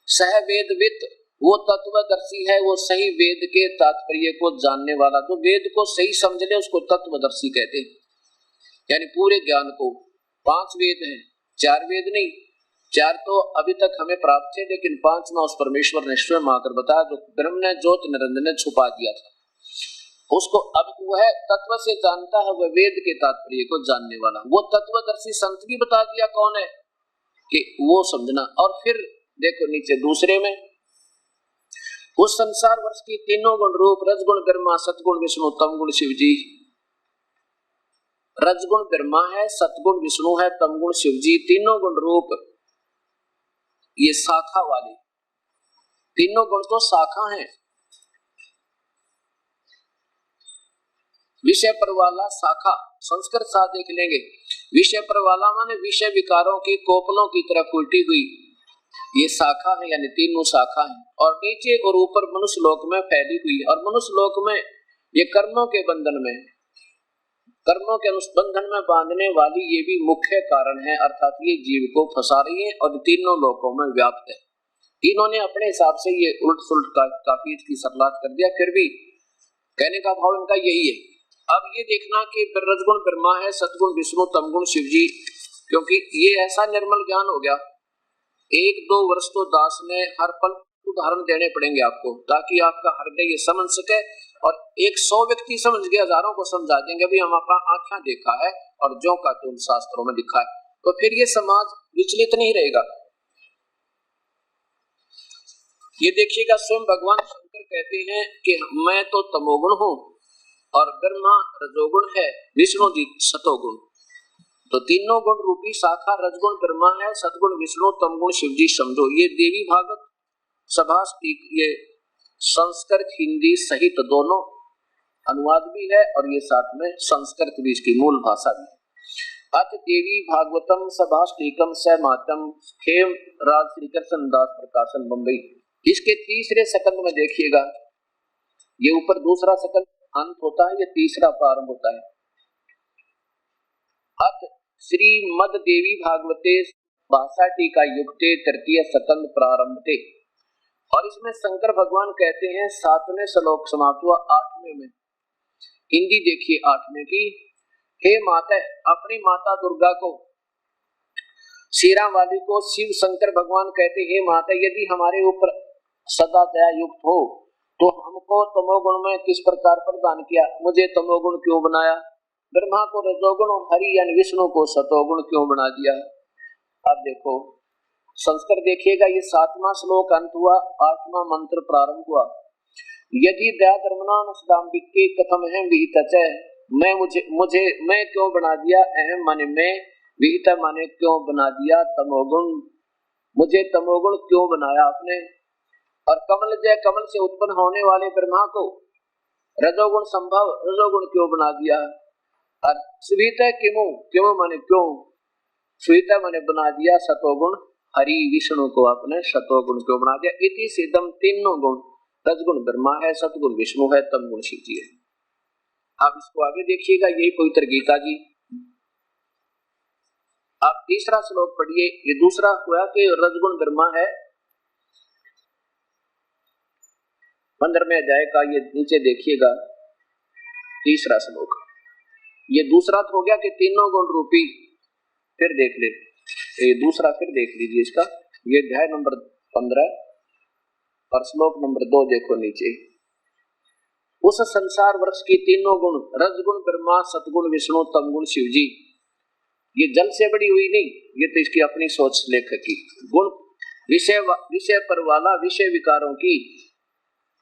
B: सह वेदविद वो तत्वदर्शी है, वो सही वेद के तात्पर्य को जानने वाला, जो वेद को सही समझ ले उसको तत्वदर्शी कहते हैं। यानी पूरे ज्ञान को, 5 वेद हैं, 4 वेद नहीं, 4 तो अभी तक हमें प्राप्त थे, लेकिन 5वां उस परमेश्वर ने स्वयं आकर बताया, जो ब्रह्म ने ज्योत निरंजन ने छुपा दिया था उसको। अब वह तत्व से जानता है, वह वेद के तात्पर्य को जानने वाला, वो तत्वदर्शी संत भी बता दिया कौन है कि वो समझना। और फिर देखो नीचे दूसरे में, उस संसार वर्ष की तीनों गुण रूप रजगुण ब्रह्मा, सतगुण विष्णु, तमगुण शिवजी। रजगुण ब्रह्मा है, सतगुण विष्णु है, तमगुण शिवजी, तीनों गुण रूप ये शाखा वाले। तीनों गुण तो शाखा हैं, विषय पर वाला शाखा, संस्कृत साथ देख लेंगे। विषय पर वाला माने विषय विकारों की कोपलों की तरफ उल्टी हुई ये शाखा है, यानी तीनों शाखा है। और नीचे और ऊपर मनुष्य लोक में फैली हुई है। और मनुष्य लोक में ये कर्मों के बंधन में, कर्मों के अनुबंधन में बांधने वाली ये भी मुख्य कारण है, अर्थात ये जीव को फंसा रही है और तीनों लोकों में व्याप्त है। इन्होंने अपने हिसाब से ये उल्ट सुलट काफी इसकी सरलात कर दिया, फिर भी कहने का भाव इनका यही है। अब ये देखना कि रजगुण ब्रह्मा है, सतगुण विष्णु, तमगुण शिवजी, क्योंकि ये ऐसा निर्मल ज्ञान हो गया। 1-2 वर्ष तो दास ने हर पल उदाहरण देने पड़ेंगे आपको, ताकि आपका हृदय ये समझ सके। और 100 व्यक्ति समझ गए, हजारों को समझा देंगे। अभी हम आपका आंखें देखा है और जो का तुम शास्त्रों में लिखा है, तो फिर ये समाज विचलित नहीं रहेगा। ये देखिएगा, स्वयं भगवान शंकर कहते हैं कि मैं तो तमोगुण हूँ और ब्रह्मा रजोगुण है, विष्णु जी सतोगुण। तो तीनों गुण रूपी शाखा रजगुण ब्रह्मा है, सतगुण विष्णु, तमगुण शिवजी समझो। ये देवी भागवत सभास ये संस्कृत हिंदी सहित दोनों अनुवाद भी है और ये साथ में संस्कृत भी इसकी मूल भाषा भी है। अत देवी भागवतम सभाष्टिकम स मातम खेम राज श्री कृष्ण दास प्रकाशन बम्बई। इसके तीसरे सकंद में देखिएगा, ये ऊपर दूसरा सकंद अंत होता है, ये तीसरा प्रारंभ होता है। अत श्रीमद देवी भागवते भाषा टीका युक्ते तृतीय सकंद प्रारंभते। और इसमें शंकर भगवान कहते हैं 7वें श्लोक समाप्त हुआ 8वें में। हिंदी देखिए 8वें की, हे माता, अपनी माता दुर्गा को, शेरा वाली को शिव शंकर भगवान कहते, हे माता, यदि हमारे ऊपर सदा दया युक्त हो तो हमको तमोगुण में किस प्रकार प्रदान किया, मुझे तमोगुण क्यों बनाया, ब्रह्मा को रजोगुण और हरि यानी विष्णु को सतोगुण क्यों बना दिया। अब देखो संस्कृत देखिएगा, ये 7वां श्लोक अंत हुआ, 8वां मंत्र प्रारंभ हुआ। यदि दया धर्मना नष्टाम्बिक के कथम है विहित, मैं क्यों बना दिया, अहम माने मैं, विहित माने क्यों बना दिया, तमोगुण, मुझे तमोगुण क्यों बनाया आपने। और कमल जय कमल से उत्पन्न होने वाले ब्रह्मा को रजोगुण संभव रजोगुण क्यों बना दिया? और सुविता किमु क्यों माने क्यों, सुविता माने बना दिया सतोगुण हरि विष्णु को आपने सतोगुण क्यों बना दिया? इति सिद्धम तीनों गुण, रजगुण ब्रह्मा है, सतगुण विष्णु है, तमगुण शिव जी है। आप इसको आगे देखिएगा, यही पवित्र गीता जी। आप तीसरा श्लोक पढ़िए, ये दूसरा हुआ कि रजगुण ब्रह्मा है, 15वें अध्याय का ये नीचे देखिएगा तीसरा श्लोक। ये दूसरा तो हो गया कि तीनों गुण रूपी, फिर देख ले ये दूसरा, फिर देख लीजिए इसका, ये अध्याय नंबर 15 और श्लोक नंबर 2 देखो नीचे। उस संसार वृक्ष की तीनों गुण रजगुण ब्रह्मा, सतगुण विष्णु, तमगुण शिव जी, ये जल से बड़ी हुई नहीं, ये तो इसकी अपनी सोच लेखक की। गुण विषय पर वाला विषय विकारों की,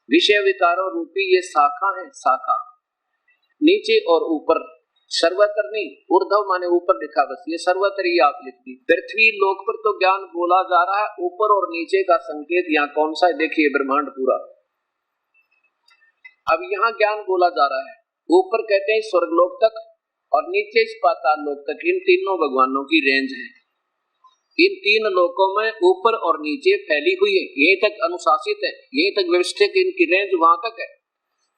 B: विषय विकारों रूपी ये शाखा है, शाखा नीचे और ऊपर, सर्वत्र नहीं, ऊर्ध्व माने ऊपर लिखा, बस ये सर्वत्र ही आप लिख दी। पृथ्वी लोक पर तो ज्ञान बोला जा रहा है, ऊपर और नीचे का संकेत यहाँ कौन सा है? देखिए ब्रह्मांड पूरा। अब यहाँ ज्ञान बोला जा रहा है, ऊपर कहते हैं स्वर्गलोक तक और नीचे इस पाताल लोक तक, इन तीनों भगवानों की रेंज है। इन तीन लोकों में ऊपर और नीचे फैली हुई है, यहीं तक अनुशासित है, यहीं तक व्यवस्थित, इनकी रेंज वहां तक है।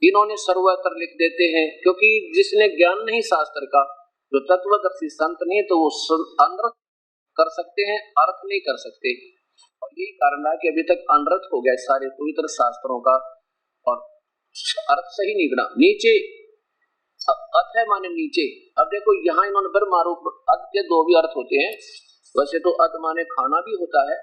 B: इन्होंने सर्वत्र लिख देते हैं, क्योंकि जिसने ज्ञान नहीं शास्त्र का, जो तत्वदर्शी संत नहीं, तो वो अनर्थ कर सकते हैं, अर्थ नहीं कर सकते। और यही कारण है कि अभी तक अनर्थ हो गया सारे पवित्र शास्त्रों का, और अर्थ सही नहीं बना। नीचे अथ है माने नीचे। अब देखो यहाँ इन्होंने ब्रह्म रूप अध के दो भी अर्थ होते हैं, वैसे तो अध माने खाना भी होता है,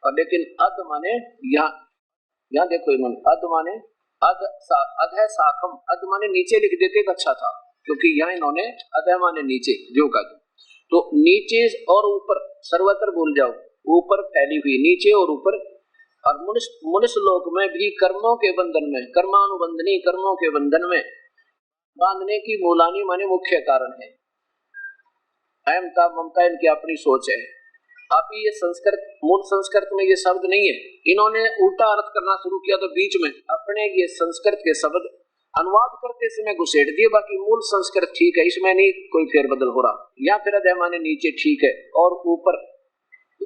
B: और लेकिन अध माने यहाँ देखो इन्होंने अध माने अध है शाखम, अध माने नीचे लिख देते तो अच्छा था, क्योंकि यहाँ इन्होंने अध माने नीचे जो का, तो नीचे और ऊपर सर्वत्र भूल जाओ, ऊपर फैली हुई, नीचे और ऊपर। और मनुष्य लोक में भी कर्मों के बंधन में, कर्मानुबंधनी कर्मों के बंधन में बांधने की मूलानी माने मुख्य कारण है। अहमता ममता इनकी अपनी सोच है। आप ये संस्कृत, मूल संस्कृत में ये शब्द नहीं है, इन्होंने उल्टा अर्थ करना शुरू किया, तो बीच में अपने ये संस्कृत के शब्द अनुवाद करते समय घुसेड़ दिए। बाकी मूल संस्कृत ठीक है, इसमें नहीं कोई फेरबदल हो रहा। या फिर अध्याय माने नीचे ठीक है, और ऊपर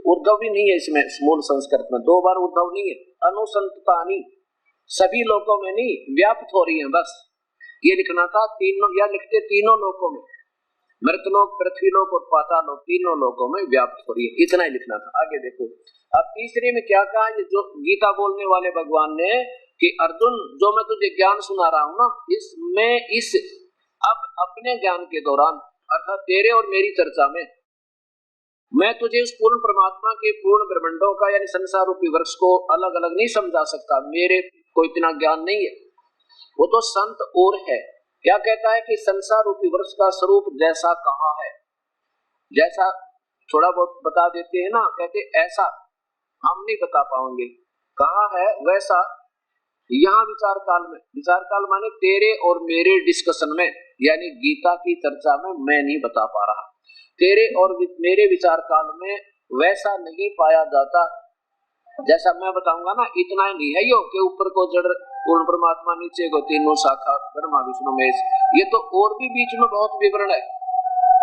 B: उर्धव भी नहीं है इसमें, मूल संस्कृत में 2 बार उर्धव नहीं है। अनुसंततानी सभी लोकों में नहीं, व्याप्त हो रही है, बस ये लिखना था। तीनों या लिखते तीनों लोकों में, मृतलोक, पृथ्वीलोक और पातालोक, तीनों लोकों में व्याप्त हो रही है, इतना ही लिखना था। आगे देखो अब तीसरे में क्या कहा, जो गीता बोलने वाले भगवान ने कि अर्जुन जो मैं तुझे ज्ञान सुना रहा हूं ना, इसमें इस अब अपने ज्ञान के दौरान अर्थात तेरे और मेरी चर्चा में मैं तुझे उस पूर्ण परमात्मा के पूर्ण ब्रह्मांडों का यानी संसार रूपी वृक्ष को अलग अलग नहीं समझा सकता, मेरे को इतना ज्ञान नहीं है, वो तो संत और है। क्या कहता है कि संसार रूपी वृक्ष का स्वरूप जैसा कहा है, जैसा थोड़ा बहुत बता देते हैं ना, कहते ऐसा हम नहीं बता पाएंगे, कहा है वैसा यहाँ विचार काल में, विचार काल माने तेरे और मेरे डिस्कशन में, यानी गीता की चर्चा में मैं नहीं बता पा रहा, तेरे और मेरे विचार काल में वैसा नहीं पाया जाता जैसा मैं बताऊंगा ना। इतना ही नहीं है यो कि ऊपर को जड़ पूर्ण परमात्मा, नीचे को तीनों शाखा ब्रह्मा विष्णु महेश, ये तो और भी बीच में बहुत विवरण है,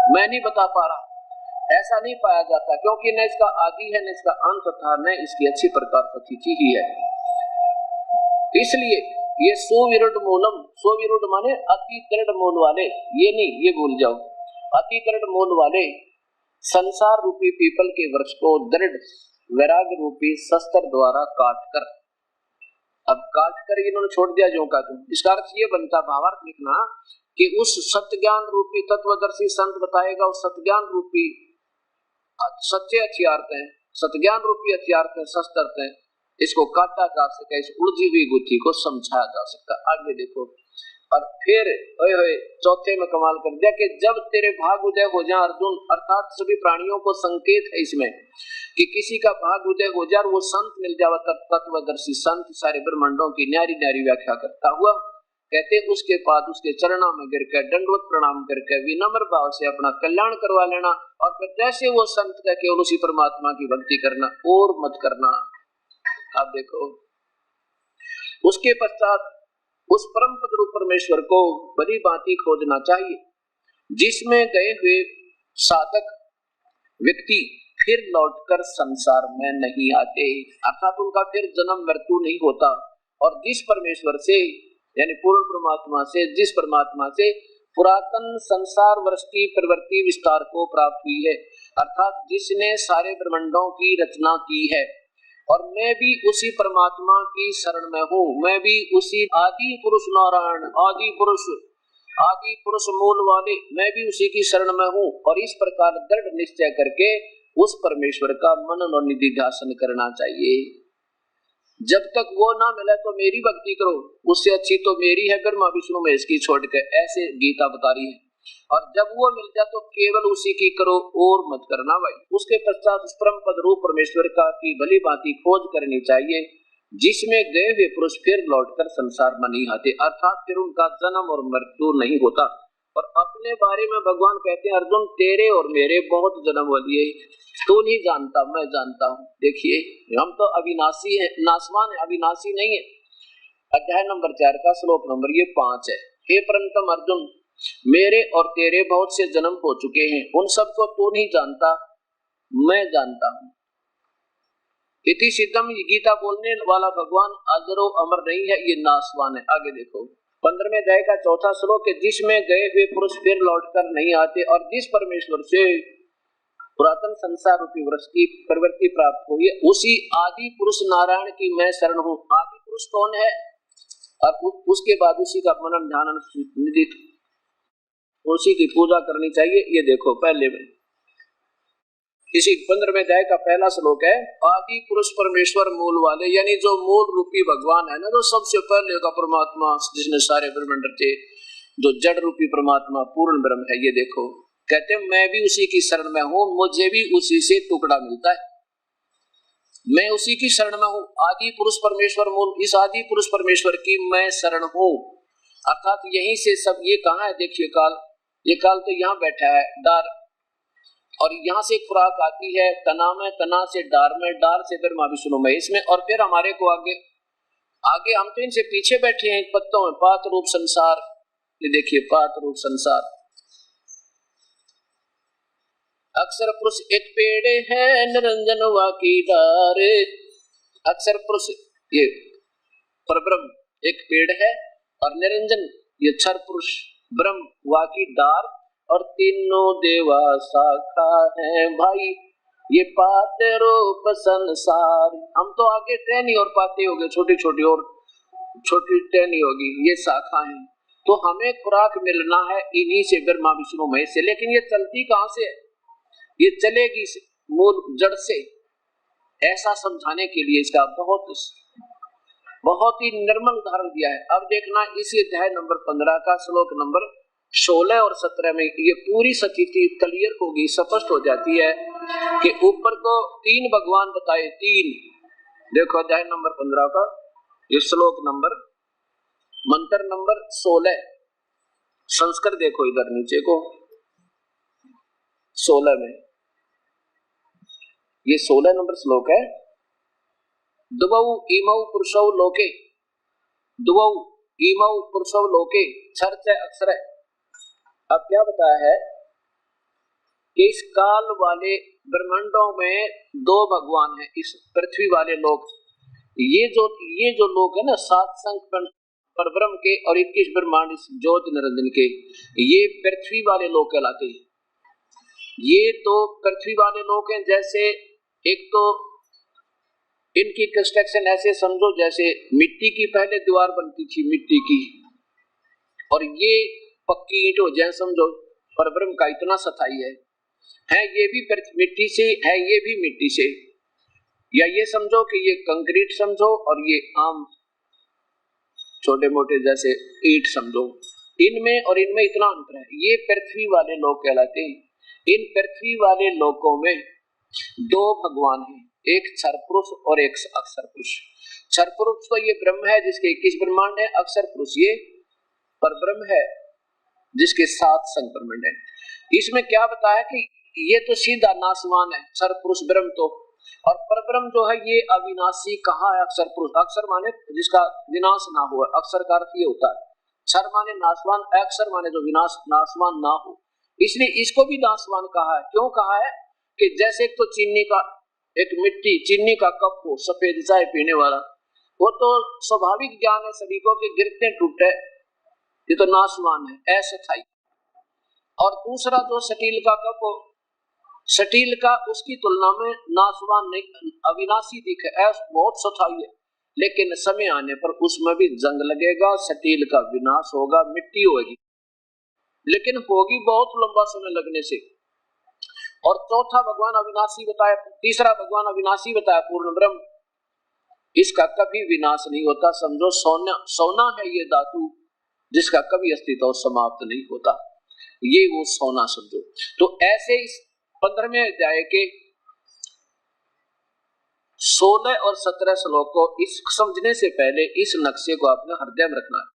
B: मैं नहीं बता पा रहा, ऐसा नहीं पाया जाता, क्योंकि न इसका आदि है, न इसका अंत था, न इसकी अच्छी प्रकार प्रतीति ही है। इसलिए ये सुविरुद्ध मूलम, सुविरुद्ध माने अति दृढ़ मूल वाले, ये नहीं, ये भूल जाओ, अति दृढ़ मूल वाले संसार रूपी पीपल के वृक्ष को दृढ़ वैराग्य रूपी शस्त्र द्वारा काटकर, अब काटकर इन्होंने छोड़ दिया जो का तुम, इसका अर्थ ये बनता, भावार्थ लिखना कि उस सत्य ज्ञान रूपी तत्वदर्शी संत बताएगा, उस सत्य ज्ञान रूपी सच्चे हथियार हैं, सत्य ज्ञान रूपी हथियार हैं, शस्त्र हैं, इसको काटा जा सके, इस उलझी हुई गुत्थी को समझाया जा सकता। आगे देखो, और फिर चौथे में कमाल कर दिया कि जब तेरे भाग उदय हो जाए अर्जुन, अर्थात सभी प्राणियों को संकेत है इसमें कि किसी का भाग उदय हो जाए, वो संत मिल जाए, तत्वदर्शी संत सारे ब्रह्मांडों की न्यारी न्यारी व्याख्या करता हुआ, कहते उसके बाद उसके चरणों में गिरकर दंडवत प्रणाम करके विनम्र भाव से अपना कल्याण करवा लेना, और फिर जैसे वो संत का केवल उसी परमात्मा की भक्ति करना और मत करना। अब देखो उसके पश्चात उस परम पद रूप परमेश्वर को बड़ी भांति खोजना चाहिए, जिसमें गए हुए साधक व्यक्ति फिर लौटकर संसार में नहीं आते, अर्थात उनका फिर जन्म मृत्यु नहीं होता। और जिस परमेश्वर से यानी पूर्ण परमात्मा से, जिस परमात्मा से पुरातन संसार वृष्टि प्रवृत्ति विस्तार को प्राप्त हुई है, अर्थात जिसने सारे ब्रह्मांडों की रचना की है, और मैं भी उसी परमात्मा की शरण में हूँ, मैं भी उसी आदि पुरुष नारायण आदि पुरुष मूल वाले, मैं भी उसी की शरण में हूँ। और इस प्रकार दृढ़ निश्चय करके उस परमेश्वर का मनन और निधिध्यासन करना चाहिए। जब तक वो ना मिले तो मेरी भक्ति करो, उससे अच्छी तो मेरी है ब्रह्मा विष्णु महेश की छोड़ के, ऐसे गीता बता रही है। और जब वो मिल जाए तो केवल उसी की करो और मत करना भाई। उसके पश्चात उस परम पद रूप परमेश्वर का की भली भांति खोज करनी चाहिए, जिसमें गए हुए पुरुष फिर लौटकर संसार में नहीं आते, अर्थात फिर उनका जन्म और मृत्यु नहीं होता। और अपने बारे में भगवान कहते हैं, अर्जुन तेरे और मेरे बहुत जन्म वाली है, तू नहीं जानता मैं जानता हूँ। देखिए हम तो अविनाशी है, नासवान है, अविनाशी नहीं है। अध्याय नंबर 4 का श्लोक नंबर 5 है। हे परंतम अर्जुन, मेरे और तेरे बहुत से जन्म हो चुके हैं, उन सबको तू नहीं जानता, मैं जानता हूँ। इति सिद्धम, गीता बोलने वाला भगवान अजरो अमर नहीं है, ये नासवान है। आगे देखो 15वें अध्याय का 4था श्लोक है, जिसमें गए हुए पुरुष फिर लौटकर नहीं आते, और जिस परमेश्वर से पुरातन संसार रूपी वृक्ष की प्रवृत्ति प्राप्त हुई है, उसी आदि पुरुष नारायण की मैं शरण हूँ। आदि पुरुष कौन है? और उसके बाद उसी का मनन ध्यान निधि, उसी की पूजा करनी चाहिए। ये देखो पहले में इसी 15वें अध्याय का पहला श्लोक है, आदि पुरुष परमेश्वर मूल वाले, यानी जो मूल रूपी भगवान है ना, जो सबसे पहले का परमात्मा जिसने सारे ब्रह्मांड थे, जो जड़ रूपी परमात्मा पूर्ण ब्रह्म है। ये देखो कहते हैं मैं भी उसी की शरण में हूँ, मुझे भी उसी से टुकड़ा मिलता है, मैं उसी की शरण में हूँ। आदि पुरुष परमेश्वर मूल, इस आदि पुरुष परमेश्वर की मैं शरण हूँ, अर्थात यहीं से सब। ये कहाँ है? देखिए काल, ये काल तो यहाँ बैठा है डार, और यहाँ से खुराक आती है तना में, तना से डार में, डार से ब्रह्मा विष्णु में, इसमें, और फिर हमारे को आगे हम तो इनसे पीछे बैठे हैं पत्तों में। पात रूप संसार, ये देखिए पात रूप संसार। अक्षर पुरुष एक पेड़ है, निरंजन वाकी डार। अक्षर पुरुष ये परब्रह्म एक पेड़ है, और निरंजन ये क्षर पुरुष ब्रह्म वाकी डार, और तीनों देवा शाखा है भाई, ये पाते रूप संसार। हम तो आगे टहनी और पाते हो गए, छोटी छोटी और छोटी टहनी होगी, ये शाखा है। तो हमें खुराक मिलना है इन्हीं से, ब्रह्मा विष्णु महेश से। लेकिन ये चलती कहाँ से है? ये चलेगी मूल जड़ से। ऐसा समझाने के लिए इसका बहुत ही निर्मल उदाहरण दिया है। अब देखना इसी अध्याय नंबर 15 का श्लोक नंबर 16 और 17 में ये पूरी स्थिति क्लियर होगी, स्पष्ट हो जाती है कि ऊपर को 3 भगवान बताए, 3। देखो अध्याय नंबर 15 का ये श्लोक नंबर, मंत्र नंबर 16, संस्कृत देखो इधर नीचे को 16 में, ये 16 नंबर श्लोक है। दुवौ इमौ पुरुषौ लोके, दुवौ इमौ पुरुषौ लोके छर्च अक्षर। अब क्या बताया है कि इस काल वाले ब्रह्मांडों में 2 भगवान हैं, इस पृथ्वी वाले लोग। ये जो लोग है ना, 7 संख परब्रह्म के और 21 ब्रह्मांड इस ज्योति निरंजन के, ये पृथ्वी वाले लोग कहलाते हैं। ये तो पृथ्वी वाले लोग हैं। जैसे एक तो इनकी कंस्ट्रक्शन ऐसे समझो जैसे मिट्टी की पहले दीवार बनती थी, मिट्टी की, और ये पक्की ईंट हो जाए समझो। परब्रह्म का इतना सफाई है ये भी मिट्टी से है, ये भी मिट्टी से, या ये समझो कि ये कंक्रीट समझो और ये आम छोटे मोटे जैसे ईंट समझो। इनमें और इनमें इतना अंतर है। ये पृथ्वी वाले लोग कहलाते हैं। इन पृथ्वी वाले लोकों में 2 भगवान हैं, एक क्षर पुरुष और एक अक्षर पुरुष। क्षर पुरुष तो ये ब्रह्म है जिसके 21 ब्रह्मांड है, अक्षर पुरुष ये परब्रह्म है जिसके 7 संग ब्रह्मांड है। इसमें क्या बताया कि ये तो सीधा नासवान है, क्षर पुरुष ब्रह्म तो, और परब्रह्म जो है ये अविनाशी कहा है अक्षर पुरुष, अक्षर माने जिसका विनाश ना हो, अक्षर का अर्थ ये होता है, क्षर माने नाशवान, अक्षर माने जो विनाश नाशवान ना हो, इसलिए इसको भी नाशवान कहा है। क्यों कहा है कि जैसे एक तो चीनी का एक मिट्टी चीनी का कप हो सफेद चाय पीने वाला, वो तो स्वाभाविक ज्ञान है सभी को कि गिरते टूटे, ये तो नाशवान है, अस्थायी। और दूसरा जो स्टील का कप हो, स्टील का उसकी तुलना में नाशवान नहीं, अविनाशी दिखे, बहुत स्थायी है, लेकिन समय आने पर उसमें भी जंग लगेगा, स्टील का विनाश होगा, मिट्टी होगी, लेकिन होगी बहुत लंबा समय लगने से। और चौथा भगवान अविनाशी बताया, तीसरा भगवान अविनाशी बताया पूर्ण ब्रह्म, इसका कभी विनाश नहीं होता। समझो सोना है ये धातु जिसका कभी अस्तित्व समाप्त नहीं होता, ये वो सोना समझो। तो ऐसे इस 15वें अध्याय के 16 और 17 श्लोक को इस समझने से पहले इस नक्शे को आपने हृदय में रखना है।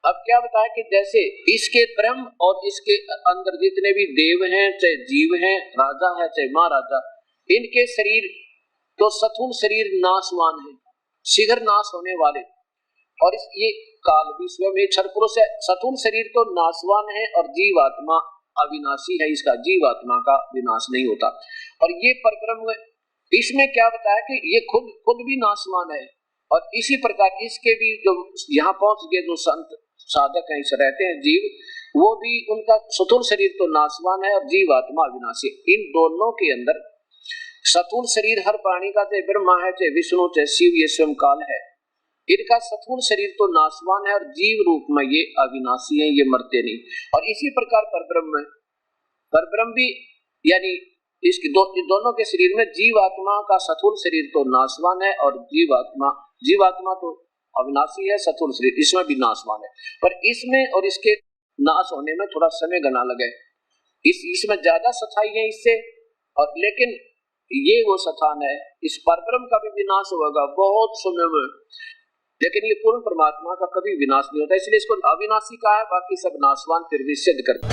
B: अब क्या बताया कि जैसे इसके ब्रह्म और इसके अंदर जितने भी देव हैं, चाहे जीव हैं, राजा है चाहे महाराजा, इनके शरीर तो स्थूल शरीर नाशवान है, शीघ्र नाश होने वाले, और ये काल भी स्वयं क्षर पुरुष है। स्थूल शरीर तो नाशवान है और जीवात्मा अविनाशी है, इसका जीवात्मा का विनाश नहीं होता। और ये परब्रह्म इसमें क्या बताया कि ये खुद भी नाशवान है, और इसी प्रकार इसके भी जो यहाँ पहुंच गए जो संत साधक हैं, इस रहते हैं जीव, वो भी उनका स्थूल शरीर तो नाशवान है और जीवात्मा अविनाशी। इन दोनों के अंदर स्थूल शरीर हर प्राणी का, चाहे ब्रह्मा है चाहे विष्णु चाहे शिव, ये स्वयं काल है, इनका स्थूल शरीर तो नाशवान है और जीव रूप में ये अविनाशी है, ये मरते नहीं। और इसी प्रकार परब्रह्म भी यानी इसके दोनों के शरीर में जीवात्मा का स्थूल शरीर तो नाशवान है और जीवात्मा तो अविनाशी है, स्थूल शरीर इसमें भी नाशवान है, पर इसमें और इसके नाश होने में थोड़ा समय गना लगे, इसमें ज्यादा स्थायी है इससे, और लेकिन ये वो स्थान है, इस परब्रह्म का भी विनाश होगा बहुत समय में, लेकिन ये पूर्ण परमात्मा का कभी विनाश नहीं होता, इसलिए इसको अविनाशी कहा है, बाकी सब नाशवान फिर भी सिद्ध करते हैं।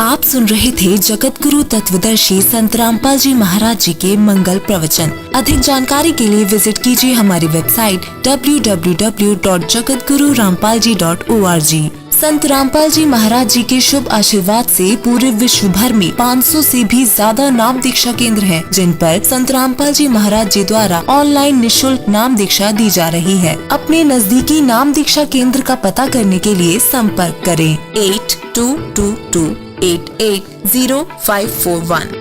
C: आप सुन रहे थे जगत गुरु तत्वदर्शी संत रामपाल जी महाराज जी के मंगल प्रवचन। अधिक जानकारी के लिए विजिट कीजिए हमारी वेबसाइट www.jagatgururampalji.org। संत रामपाल जी महाराज जी के शुभ आशीर्वाद से पूरे विश्व भर में 500 से भी ज्यादा नाम दीक्षा केंद्र हैं, जिन पर संत रामपाल जी महाराज जी द्वारा ऑनलाइन निशुल्क नाम दीक्षा दी जा रही है। अपने नजदीकी नाम दीक्षा केंद्र का पता करने के लिए संपर्क करें 8222880541।